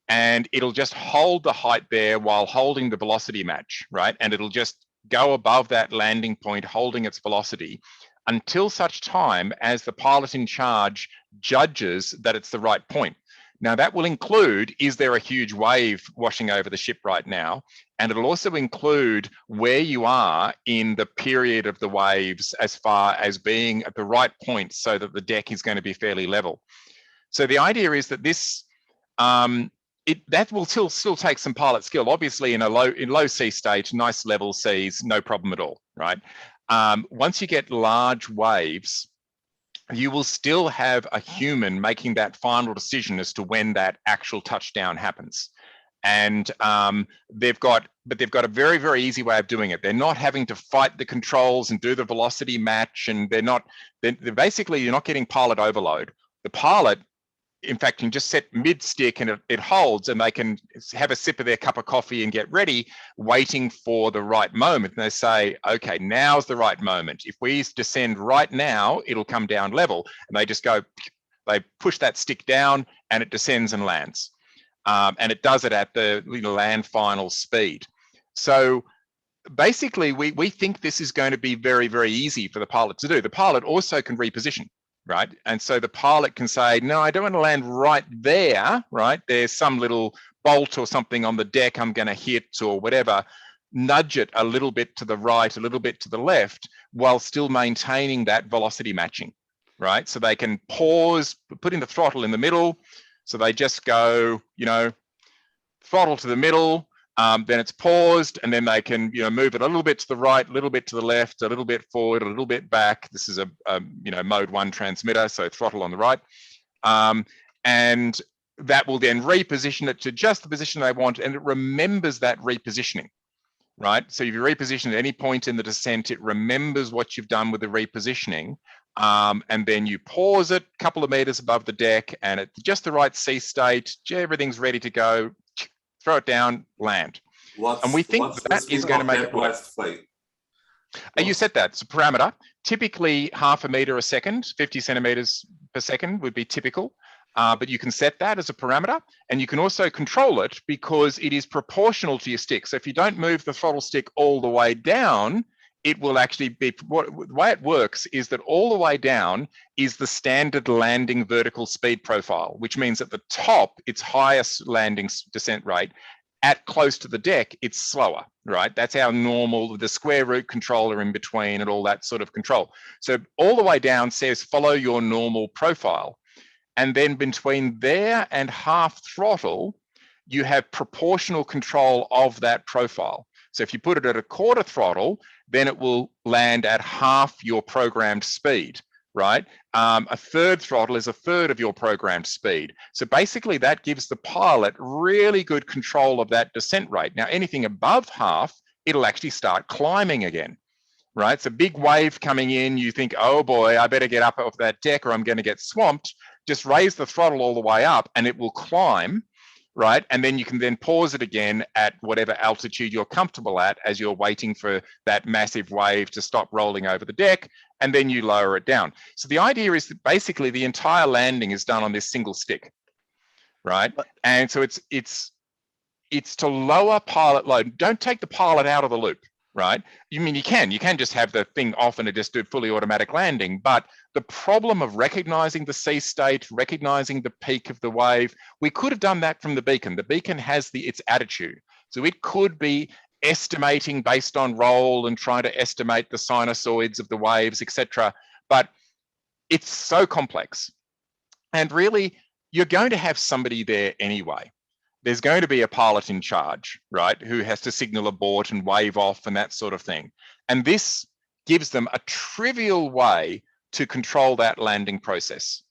And it'll just hold the height there while holding the velocity match, right? And it'll just go above that landing point, holding its velocity until such time as the pilot in charge judges that it's the right point. Now that will include, is there a huge wave washing over the ship right now? And it'll also include where you are in the period of the waves as far as being at the right point so that the deck is going to be fairly level. So the idea is that this, that will still take some pilot skill. Obviously, in low sea state, nice level seas, no problem at all, right? Once you get large waves, you will still have a human making that final decision as to when that actual touchdown happens. And they've got a very, very easy way of doing it. They're not having to fight the controls and do the velocity match, and they're basically, you're not getting pilot overload. The pilot, in fact, can just set mid-stick and it holds, and they can have a sip of their cup of coffee and get ready, waiting for the right moment. And they say, okay, now's the right moment. If we descend right now, it'll come down level. And they just go, they push that stick down and it descends and lands. And it does it at the land final speed. So basically, we think this is going to be very, very easy for the pilot to do. The pilot also can reposition, right? And so the pilot can say, no, I don't want to land right there, right? There's some little bolt or something on the deck I'm going to hit or whatever. Nudge it a little bit to the right, a little bit to the left, while still maintaining that velocity matching, right? So they can pause, putting the throttle in the middle. So they just go, throttle to the middle, then it's paused, and then they can, move it a little bit to the right, a little bit to the left, a little bit forward, a little bit back. This is a mode 1 transmitter, so throttle on the right. And that will then reposition it to just the position they want, and it remembers that repositioning, right? So if you reposition at any point in the descent, it remembers what you've done with the repositioning. And then you pause it a couple of meters above the deck, and at just the right sea state, everything's ready to go, throw it down, land. And we think that is going to make it work. You set that, it's a parameter. Typically 0.5 meter a second, 50 centimeters per second would be typical. But you can set that as a parameter, and you can also control it because it is proportional to your stick. So if you don't move the throttle stick all the way down, it will actually be, the way it works is that all the way down is the standard landing vertical speed profile, which means at the top, it's highest landing descent rate. At close to the deck, it's slower, right? That's our normal, the square root controller in between and all that sort of control. So all the way down says follow your normal profile. And then between there and half throttle, you have proportional control of that profile. So if you put it at a quarter throttle, then it will land at half your programmed speed, right? A third throttle is a third of your programmed speed. So basically that gives the pilot really good control of that descent rate. Now, anything above half, it'll actually start climbing again, right? It's a big wave coming in. You think, oh boy, I better get up off that deck or I'm going to get swamped. Just raise the throttle all the way up and it will climb, right? And then you can then pause it again at whatever altitude you're comfortable at as you're waiting for that massive wave to stop rolling over the deck, and then you lower it down. So the idea is that basically the entire landing is done on this single stick, right? And so it's to lower pilot load. Don't take the pilot out of the loop, right? You can just have the thing off and it just do fully automatic landing, but the problem of recognizing the sea state, recognizing the peak of the wave, we could have done that from the beacon. The beacon has its attitude. So it could be estimating based on roll and trying to estimate the sinusoids of the waves, etc. But it's so complex. And really, you're going to have somebody there anyway. There's going to be a pilot in charge, right, who has to signal abort and wave off and that sort of thing. And this gives them a trivial way to control that landing process.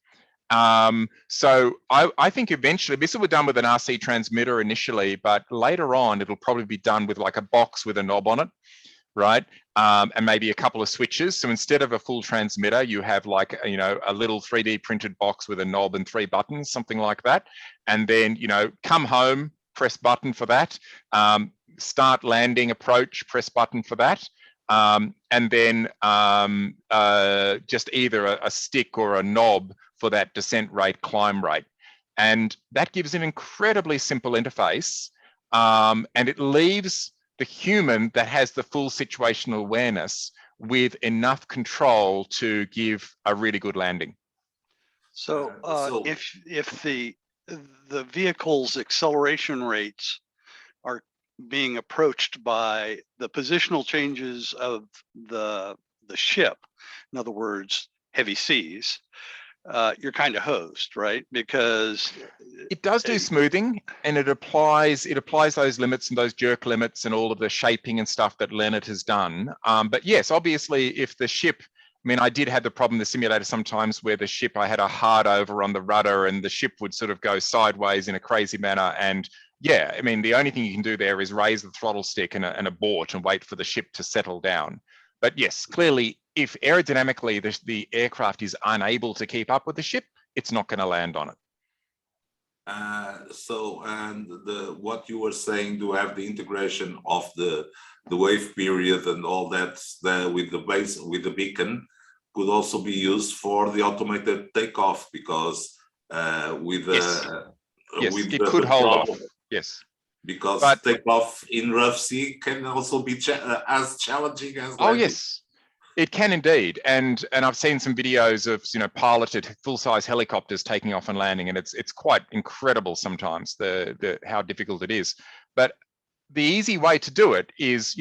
So I think eventually, this will be done with an RC transmitter initially, but later on, it'll probably be done with like a box with a knob on it, right? And maybe a couple of switches. So instead of a full transmitter, you have like, a little 3D printed box with a knob and 3 buttons, something like that. And then, come home, press button for that. Start landing approach, press button for that. And then just either a stick or a knob for that descent rate, climb rate. And that gives an incredibly simple interface. And it leaves the human that has the full situational awareness with enough control to give a really good landing. So if the vehicle's acceleration rates are being approached by the positional changes of the ship, in other words, heavy seas, you're kind of hosed, right? Because it does do smoothing, and it applies those limits and those jerk limits and all of the shaping and stuff that Leonard has done. But yes, obviously, if the ship, I did have the problem in the simulator sometimes where the ship, I had a hard over on the rudder and the ship would sort of go sideways in a crazy manner, and yeah, I mean, the only thing you can do there is raise the throttle stick and abort and wait for the ship to settle down. But yes, clearly, if aerodynamically the aircraft is unable to keep up with the ship, it's not going to land on it. So, and what you were saying, to have the integration of the wave period and all that with the beacon could also be used for the automated takeoff, because Yes, with it could hold off. Yes, because but takeoff in rough sea can also be as challenging as landing. Oh yes, it can indeed, and I've seen some videos of piloted full-size helicopters taking off and landing, and it's quite incredible sometimes the how difficult it is. But the easy way to do it is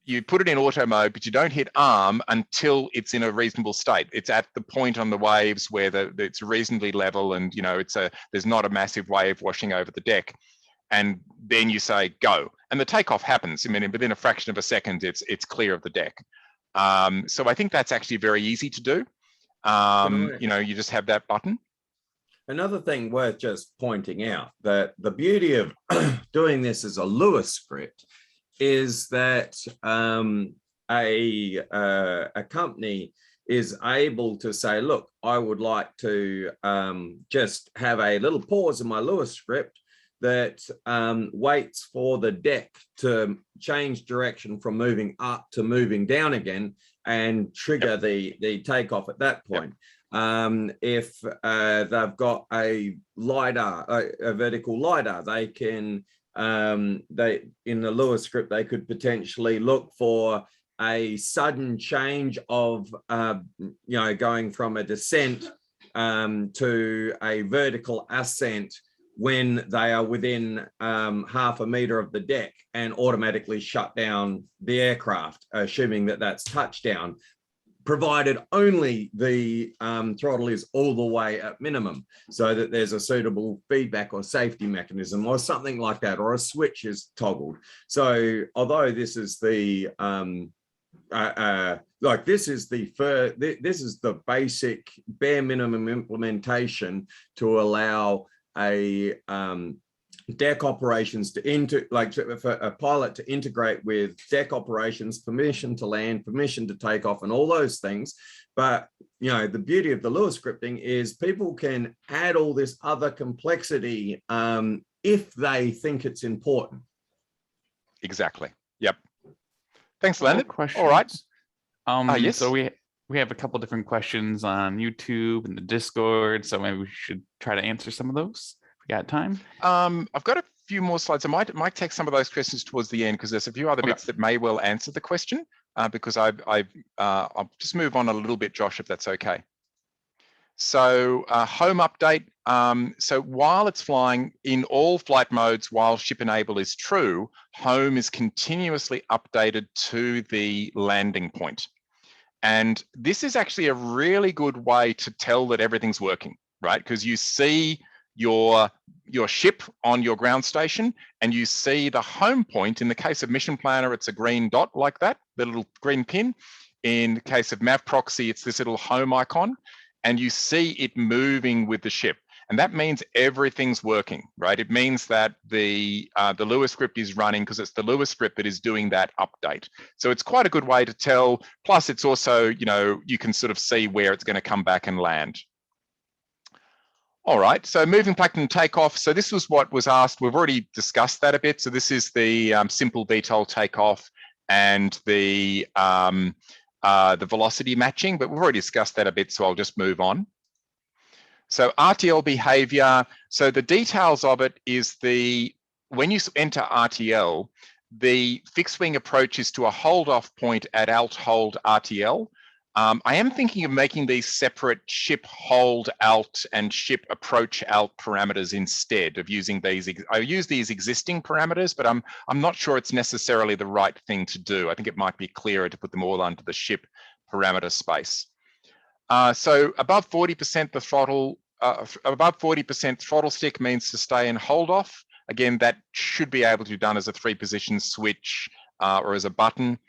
you put it in auto mode, but you don't hit arm until it's in a reasonable state. It's at the point on the waves where it's reasonably level, and there's not a massive wave washing over the deck. And then you say go, and the takeoff happens. I mean, within a fraction of a second, it's clear of the deck. So I think that's actually very easy to do. You just have that button. Another thing worth just pointing out, that the beauty of doing this as a Lewis script is that a company is able to say, look, I would like to just have a little pause in my Lewis script that waits for the deck to change direction from moving up to moving down again, and trigger the takeoff at that point. If they've got a LiDAR, a vertical LiDAR, they can, in the Lewis script, they could potentially look for a sudden change of, going from a descent to a vertical ascent when they are within half a meter of the deck, and automatically shut down the aircraft, assuming that that's touchdown, provided only the throttle is all the way at minimum, so that there's a suitable feedback or safety mechanism or something like that, or a switch is toggled. So although this is the this is the basic bare minimum implementation to allow a deck operations for a pilot to integrate with deck operations, permission to land, permission to take off, and all those things. But the beauty of the Lewis scripting is people can add all this other complexity if they think it's important. Exactly. Yep. Thanks, Leonard. Questions. All right. Yes. So we have a couple different questions on YouTube and the Discord, so maybe we should try to answer some of those. We got time? I've got a few more slides. I might take some of those questions towards the end, because there's a few other bits that may well answer the question. Because I'll just move on a little bit, Josh, if that's okay. So home update. So while it's flying in all flight modes, while ship enable is true, home is continuously updated to the landing point. And this is actually a really good way to tell that everything's working, right? Because you see your ship on your ground station, and you see the home point. In the case of Mission Planner, it's a green dot like that, the little green pin. In the case of Mav Proxy, it's this little home icon, and you see it moving with the ship. And that means everything's working, right? It means that the Lewis script is running, because it's the Lewis script that is doing that update. So it's quite a good way to tell. Plus, it's also, you can sort of see where it's going to come back and land. All right, so moving plankton takeoff. So this was what was asked. We've already discussed that a bit. So this is the simple VTOL takeoff and the velocity matching, but we've already discussed that a bit, so I'll just move on. So RTL behavior. So the details of it is when you enter RTL, the fixed wing approach is to a hold off point at alt hold RTL. I am thinking of making these separate ship hold alt and ship approach alt parameters instead of using these. I use these existing parameters, but I'm not sure it's necessarily the right thing to do. I think it might be clearer to put them all under the ship parameter space. So above 40% the throttle, above 40% throttle stick means to stay in hold off. Again, that should be able to be done as a 3-position switch or as a button.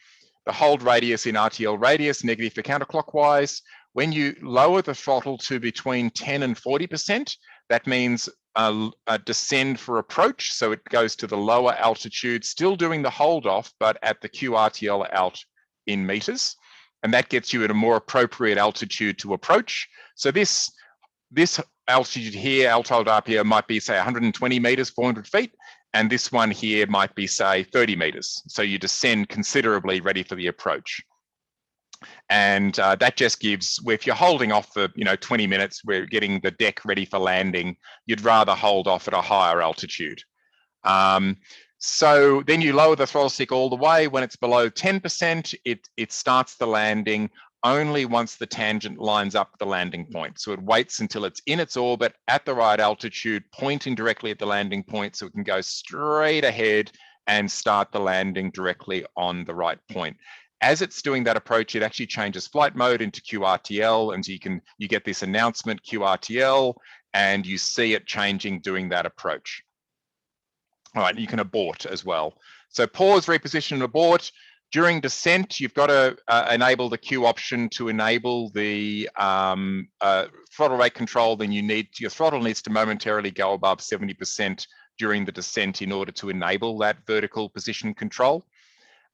The hold radius in RTL radius, negative for counterclockwise. When you lower the throttle to between 10 and 40%, that means descend for approach. So it goes to the lower altitude, still doing the hold off, but at the QRTL out in meters. And that gets you at a more appropriate altitude to approach. So this altitude here, Untitled RPO, might be say 120 meters, 400 feet. And this one here might be say 30 meters. So you descend considerably ready for the approach. And that just gives, if you're holding off for 20 minutes, we're getting the deck ready for landing, you'd rather hold off at a higher altitude. So then you lower the throttle stick all the way. When it's below 10%, it starts the landing only once the tangent lines up the landing point. So it waits until it's in its orbit at the right altitude, pointing directly at the landing point, so it can go straight ahead and start the landing directly on the right point. As it's doing that approach, it actually changes flight mode into QRTL, and you get this announcement QRTL, and you see it changing doing that approach. All right, you can abort as well. So pause, reposition, and abort. During descent, you've got to enable the Q option to enable the throttle rate control. Then your throttle needs to momentarily go above 70% during the descent in order to enable that vertical position control.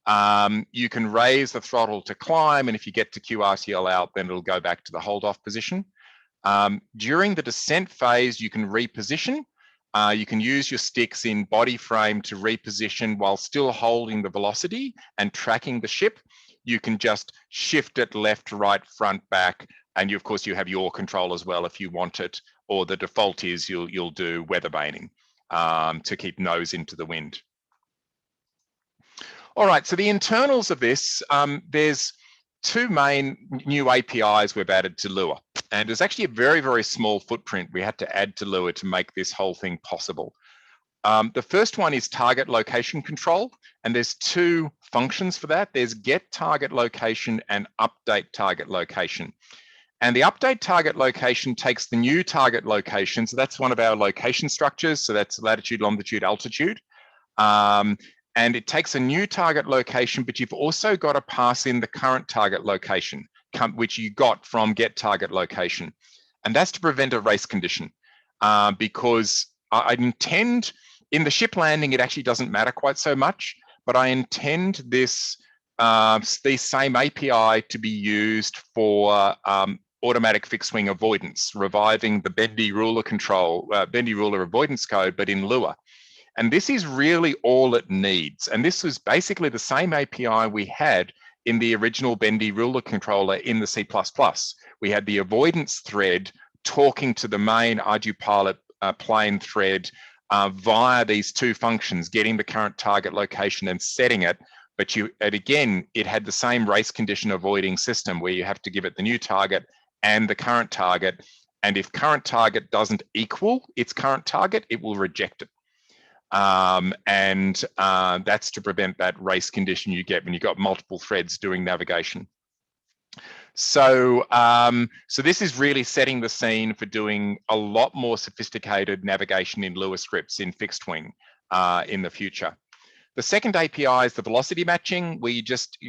You can raise the throttle to climb, and if you get to QRTL out, then it'll go back to the hold off position. During the descent phase, you can reposition. You can use your sticks in body frame to reposition while still holding the velocity and tracking the ship. You can just shift it left, right, front, back, and of course you have your control as well if you want it, or the default is you'll do weather vaning to keep nose into the wind. All right, so the internals of this, there's two main new APIs we've added to Lua. And there's actually a very, very small footprint we had to add to Lua to make this whole thing possible. The first one is target location control, and there's two functions for that. There's get target location and update target location. And the update target location takes the new target location. So that's one of our location structures. So that's latitude, longitude, altitude. And it takes a new target location, but you've also got to pass in the current target location, which you got from get target location. And that's to prevent a race condition, because I intend, in the ship landing, it actually doesn't matter quite so much, but I intend this same API to be used for automatic fixed wing avoidance, reviving the bendy ruler control, bendy ruler avoidance code, but in Lua. And this is really all it needs. And this was basically the same API we had in the original bendy ruler controller in the C++. We had the avoidance thread talking to the main ArduPilot plane thread via these two functions, getting the current target location and setting it. But again, it had the same race condition avoiding system where you have to give it the new target and the current target. And if current target doesn't equal its current target, it will reject it. That's to prevent that race condition you get when you've got multiple threads doing navigation. So, so this is really setting the scene for doing a lot more sophisticated navigation in Lua scripts in fixed wing in the future. The second API is the velocity matching, where you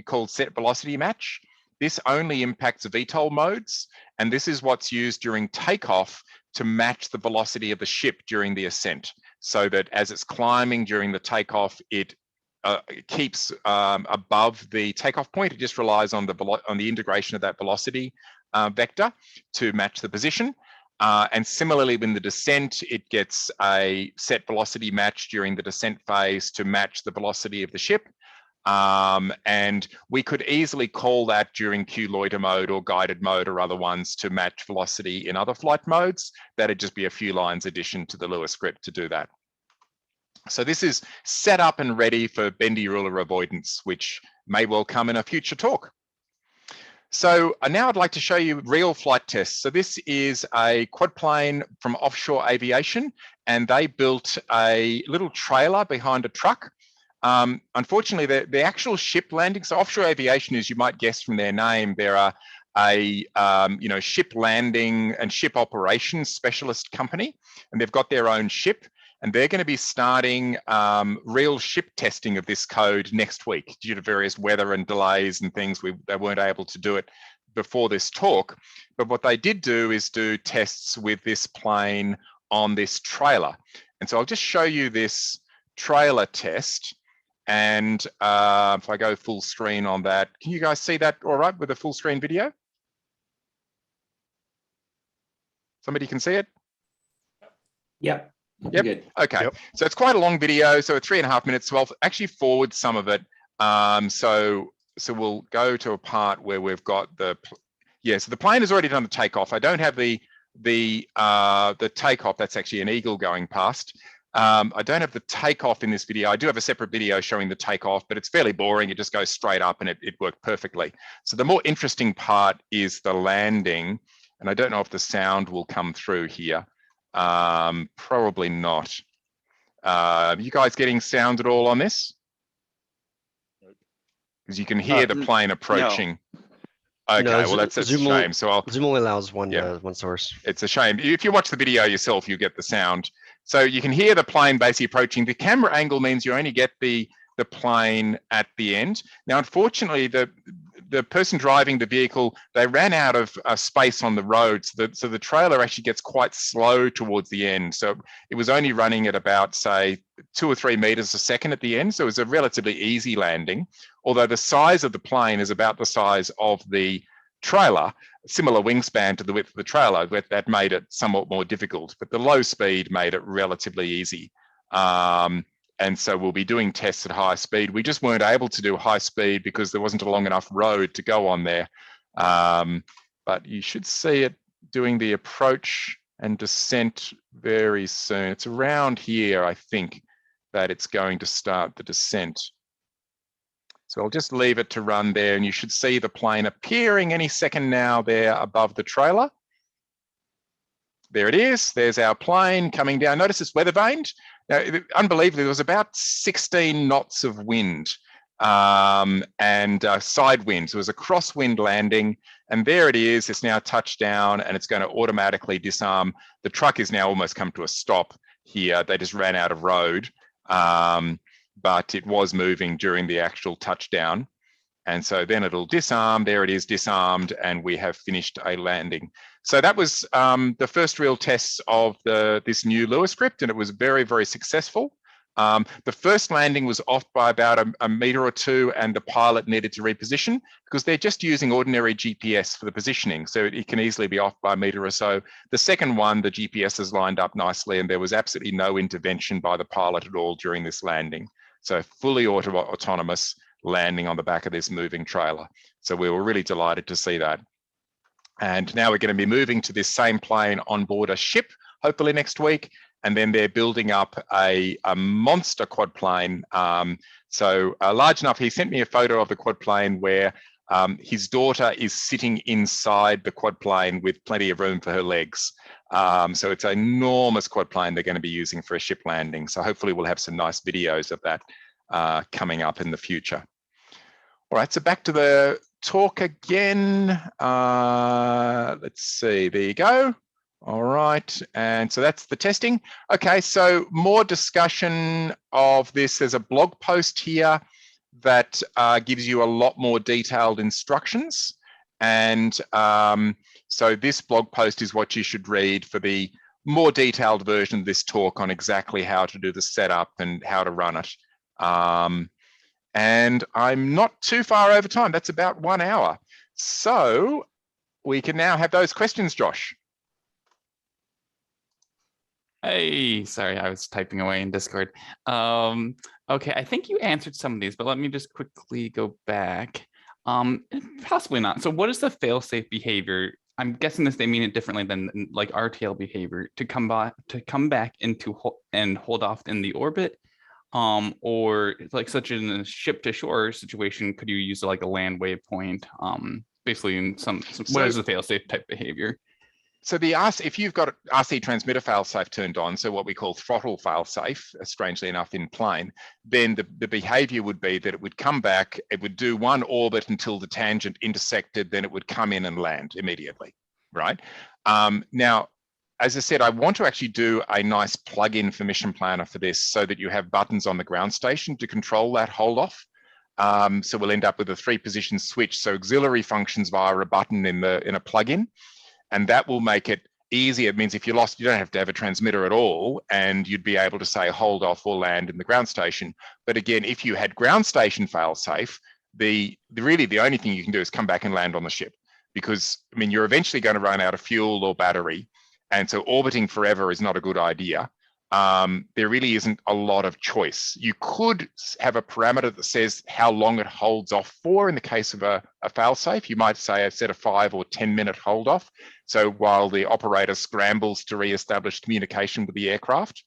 call set velocity match. This only impacts VTOL modes, and this is what's used during takeoff to match the velocity of the ship during the ascent, so that as it's climbing during the takeoff, it keeps above the takeoff point. It just relies on the integration of that velocity vector to match the position. And similarly, in the descent, it gets a set velocity match during the descent phase to match the velocity of the ship. And we could easily call that during Q loiter mode or guided mode or other ones to match velocity in other flight modes. That'd just be a few lines addition to the Lua script to do that. So this is set up and ready for bendy ruler avoidance, which may well come in a future talk. So now I'd like to show you real flight tests. So this is a quadplane from Offshore Aviation, and they built a little trailer behind a truck. Unfortunately, the actual ship landing, so Offshore Aviation, as you might guess from their name, they're a ship landing and ship operations specialist company, and they've got their own ship, and they're going to be starting real ship testing of this code next week due to various weather and delays and things. They weren't able to do it before this talk, but what they did do is do tests with this plane on this trailer. And so I'll just show you this trailer test. And if I go full screen on that, can you guys see that all right with a full screen video? Somebody can see it? Yep. Yep. Good. Okay. Yep. So it's quite a long video. So 3.5 minutes. So I'll actually forward some of it. So we'll go to a part where we've got so the plane has already done the takeoff. I don't have the takeoff. That's actually an eagle going past. I don't have the takeoff in this video. I do have a separate video showing the takeoff, but it's fairly boring. It just goes straight up and it worked perfectly. So the more interesting part is the landing. And I don't know if the sound will come through here. Probably not. You guys getting sound at all on this? Because you can hear the plane approaching. No. Okay, No, well that's a shame. So Zoom only allows one source. It's a shame. If you watch the video yourself, you get the sound. So you can hear the plane basically approaching. The camera angle means you only get the plane at the end. Now, unfortunately, the person driving the vehicle, they ran out of space on the road. So the trailer actually gets quite slow towards the end. So it was only running at about, say, 2 or 3 meters a second at the end. So it was a relatively easy landing, although the size of the plane is about the size of the trailer, similar wingspan to the width of the trailer. That made it somewhat more difficult, but the low speed made it relatively easy. And so we'll be doing tests at high speed. We just weren't able to do high speed because there wasn't a long enough road to go on there. But you should see it doing the approach and descent very soon. It's around here, I think, that it's going to start the descent. So I'll just leave it to run there, and you should see the plane appearing any second now there above the trailer. There it is. There's our plane coming down. Notice it's weather vaned. Now, unbelievably, there was about 16 knots of wind and side winds. It was a crosswind landing, and there it is. It's now touched down, and it's going to automatically disarm. The truck is now almost come to a stop here. They just ran out of road, but it was moving during the actual touchdown. And so then it'll disarm. There it is, disarmed, and we have finished a landing. So that was the first real tests of this new Lua script, and it was very, very successful. The first landing was off by about a meter or two, and the pilot needed to reposition because they're just using ordinary GPS for the positioning. So it can easily be off by a meter or so. The second one, the GPS is lined up nicely, and there was absolutely no intervention by the pilot at all during this landing. So fully autonomous landing on the back of this moving trailer. So we were really delighted to see that. And now we're going to be moving to this same plane on board a ship, hopefully next week. And then they're building up a monster quad plane. So large enough, he sent me a photo of the quad plane where his daughter is sitting inside the quad plane with plenty of room for her legs. So it's an enormous quad plane they're going to be using for a ship landing. So hopefully we'll have some nice videos of that coming up in the future. All right, so back to the talk again. Let's see, there you go. All right, and so that's the testing. Okay, so more discussion of this. There's a blog post here that gives you a lot more detailed instructions. And so this blog post is what you should read for the more detailed version of this talk on exactly how to do the setup and how to run it. And I'm not too far over time. That's about 1 hour. So we can now have those questions, Josh. Hey, sorry, I was typing away in Discord. Okay, I think you answered some of these, but let me just quickly go back. Possibly not. So what is the fail-safe behavior? I'm guessing this, they mean it differently than like RTL behavior to come back into and hold off in the orbit. Or like such in a ship to shore situation, could you use like a land waypoint? Basically in what is the fail-safe type behavior? So if you've got RC transmitter failsafe turned on, so what we call throttle failsafe, strangely enough in plane, then the behavior would be that it would come back, it would do one orbit until the tangent intersected, then it would come in and land immediately, right? Now, as I said, I want to actually do a nice plug-in for Mission Planner for this so that you have buttons on the ground station to control that hold off. So we'll end up with a 3-position switch, so auxiliary functions via a button in a plug-in. And that will make it easier. It means if you lost, you don't have to have a transmitter at all, and you'd be able to say hold off or land in the ground station. But again, if you had ground station failsafe, really the only thing you can do is come back and land on the ship, because I mean you're eventually going to run out of fuel or battery, and so orbiting forever is not a good idea. There really isn't a lot of choice. You could have a parameter that says how long it holds off for. In the case of a failsafe, you might say set a 5 or 10 minute hold off. So while the operator scrambles to re-establish communication with the aircraft,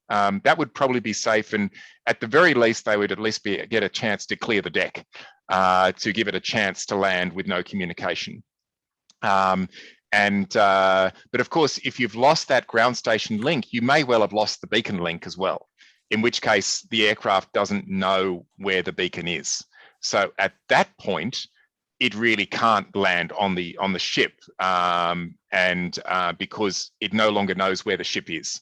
that would probably be safe. And at the very least, they would at least get a chance to clear the deck, to give it a chance to land with no communication. But of course, if you've lost that ground station link, you may well have lost the beacon link as well, in which case the aircraft doesn't know where the beacon is. So at that point, it really can't land on the ship, because it no longer knows where the ship is.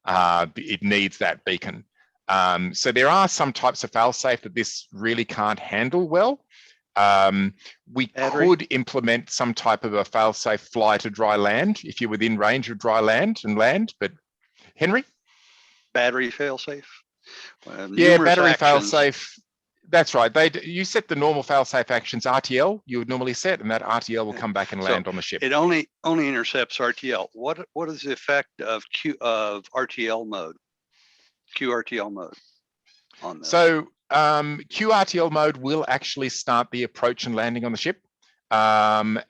It needs that beacon. So there are some types of failsafe that this really can't handle well. We could implement some type of a failsafe fly to dry land if you're within range of dry land and land. But Henry? Battery failsafe. Yeah, battery failsafe. That's right. You set the normal failsafe actions RTL you would normally set, and that RTL will come back and land on the ship. It only intercepts RTL. What is the effect of RTL mode? QRTL mode on this? So QRTL mode will actually start the approach and landing on the ship. It's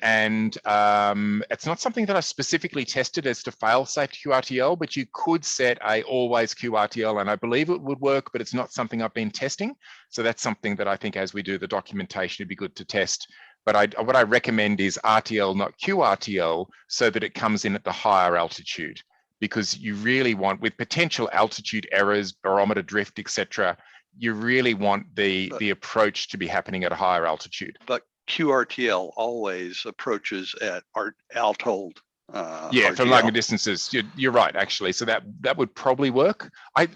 not something that I specifically tested as to fail-safe QRTL, but you could set a always QRTL, and I believe it would work, but it's not something I've been testing. So that's something that I think as we do the documentation, it'd be good to test. But what I recommend is RTL, not QRTL, so that it comes in at the higher altitude, because you really want, with potential altitude errors, barometer drift, etc., you really want the approach to be happening at a higher altitude. But QRTL always approaches at altitude. Yeah, for longer distances. You're right, actually. So that would probably work. I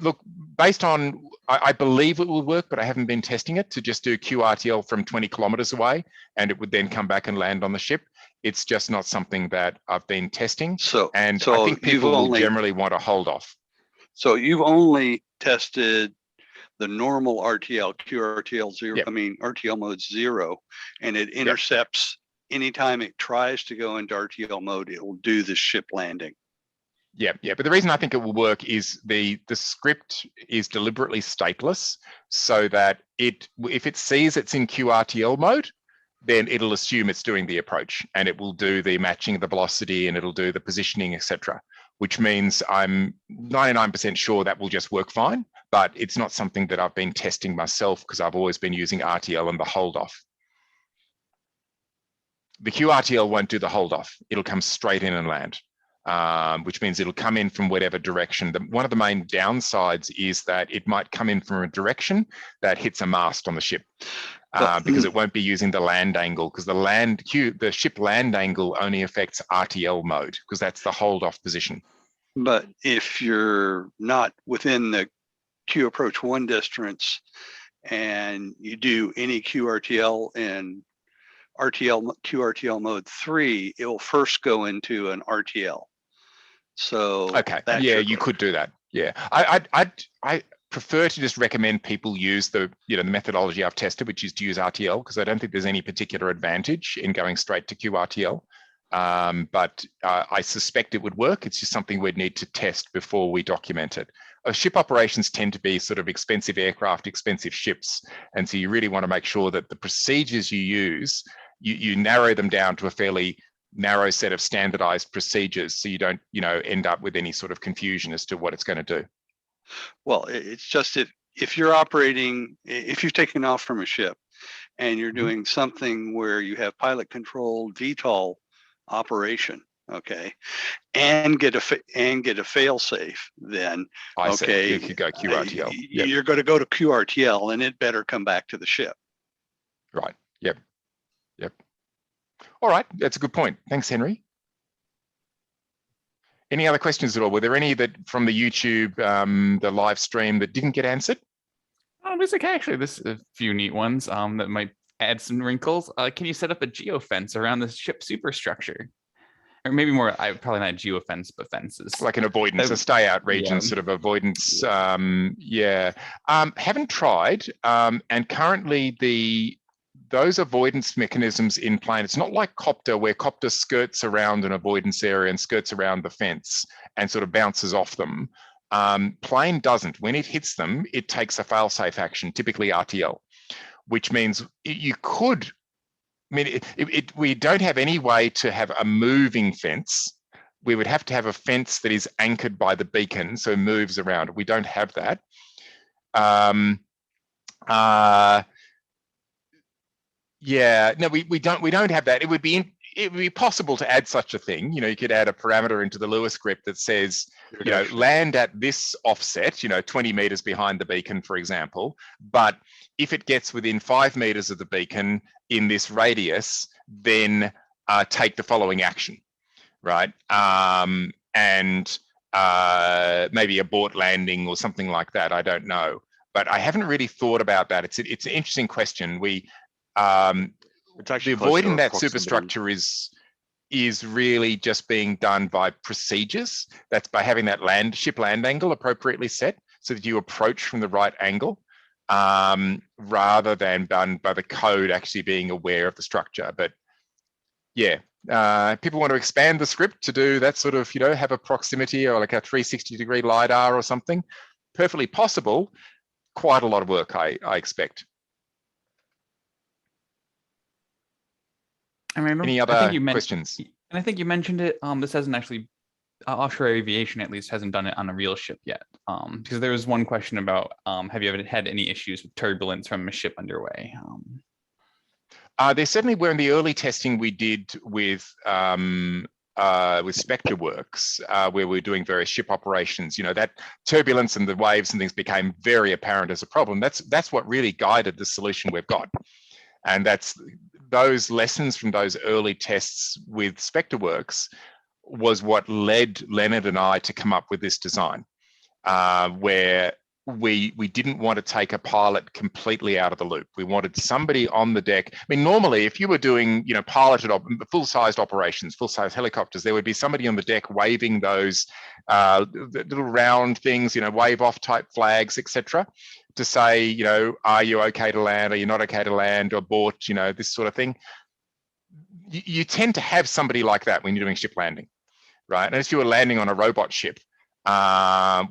believe it will work, but I haven't been testing it to just do QRTL from 20 kilometers away, and it would then come back and land on the ship. It's just not something that I've been testing. I think people will generally want to hold off. So you've only tested the normal RTL, QRTL 0, Yep. I mean, RTL mode 0, and it intercepts anytime it tries to go into RTL mode, it will do the ship landing. Yeah. But the reason I think it will work is the script is deliberately stateless, so that if it sees it's in QRTL mode, then it'll assume it's doing the approach, and it will do the matching of the velocity, and it'll do the positioning, etc. Which means I'm 99% sure that will just work fine, but it's not something that I've been testing myself because I've always been using RTL and the hold off. The QRTL won't do the hold off. It'll come straight in and land, which means it'll come in from whatever direction. One of the main downsides is that it might come in from a direction that hits a mast on the ship, because it won't be using the land angle, because the ship land angle only affects RTL mode, because that's the hold off position. But if you're not within the Q approach 1 distance and you do any QRTL and QRTL mode 3, it will first go into an RTL. So okay, yeah, you could do that. Yeah, I prefer to just recommend people use the methodology I've tested, which is to use RTL, because I don't think there's any particular advantage in going straight to QRTL. But I suspect it would work. It's just something we'd need to test before we document it. Ship operations tend to be sort of expensive aircraft, expensive ships, and so you really want to make sure that the procedures you use, you narrow them down to a fairly narrow set of standardized procedures, so you don't end up with any sort of confusion as to what it's going to do. Well, it's just if you're operating, if you've taken off from a ship and you're doing something where you have pilot controlled VTOL operation, okay, and get a fail safe, then okay, you could go QRTL. You're going to go to QRTL, and it better come back to the ship. Right. Yep. All right, that's a good point. Thanks, Henry. Any other questions at all? Were there any that from the YouTube, the live stream, that didn't get answered? There's a few neat ones that might add some wrinkles. Can you set up a geofence around the ship superstructure? or maybe more, probably not geofence, but fences. Like an avoidance, a stay out region, sort of avoidance. Haven't tried, and currently those avoidance mechanisms in plane, it's not like copter, where copter skirts around an avoidance area and skirts around the fence and sort of bounces off them. Plane doesn't. When it hits them, it takes a fail-safe action, typically RTL, which means you could, I mean, we don't have any way to have a moving fence. We would have to have a fence that is anchored by the beacon, so moves around. We don't have that. Yeah, no, we don't have that. It would be possible to add such a thing. You know, you could add a parameter into the Lua script that says, you know, land at this offset, you know, 20 meters behind the beacon, for example. But if it gets within 5 meters of the beacon in this radius, then take the following action, right? And maybe abort landing or something like that. I don't know, but I haven't really thought about that. It's an interesting question. It's actually avoiding that superstructure is really just being done by procedures. That's by having that ship land angle appropriately set so that you approach from the right angle, rather than done by the code actually being aware of the structure. But yeah, people want to expand the script to do that sort of, you know, have a proximity or like a 360-degree LiDAR or something. Perfectly possible. Quite a lot of work, I expect. I mean, Any other questions? And I think you mentioned it. This hasn't actually, offshore aviation at least hasn't done it on a real ship yet. Because there was one question about, have you ever had any issues with turbulence from a ship underway? There certainly were in the early testing we did with SpectreWorks, where we're doing various ship operations. You know, that turbulence and the waves and things became very apparent as a problem. That's what really guided the solution we've got. And that's those lessons from those early tests with SpectreWorks was what led Leonard and I to come up with this design, where we didn't want to take a pilot completely out of the loop. We wanted somebody on the deck. I mean, normally, if you were doing, you know, piloted full-sized operations, full-size helicopters, there would be somebody on the deck waving those little round things, you know, wave off type flags, etc., to say, you know, are you okay to land? Are you not okay to land? Or abort, you know, this sort of thing. You tend to have somebody like that when you're doing ship landing, right? And if you were landing on a robot ship,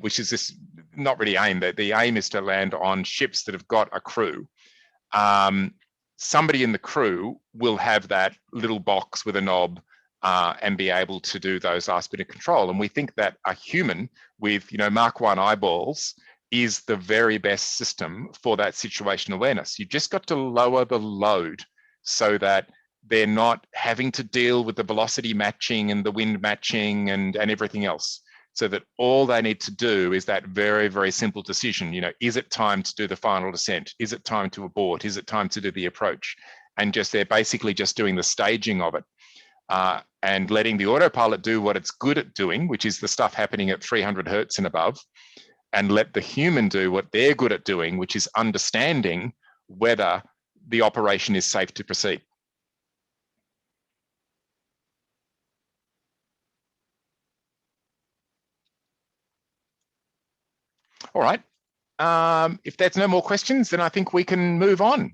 which is this not really aim. The aim is to land on ships that have got a crew. Somebody in the crew will have that little box with a knob and be able to do those last bit of control. And we think that a human with, you know, Mark 1 eyeballs is the very best system for that situational awareness. You've just got to lower the load so that they're not having to deal with the velocity matching and the wind matching and everything else. So that all they need to do is that very, very simple decision. You know, is it time to do the final descent? Is it time to abort? Is it time to do the approach? And just they're basically just doing the staging of it and letting the autopilot do what it's good at doing, which is the stuff happening at 300 hertz and above, and let the human do what they're good at doing, which is understanding whether the operation is safe to proceed. All right. If there's no more questions, then I think we can move on.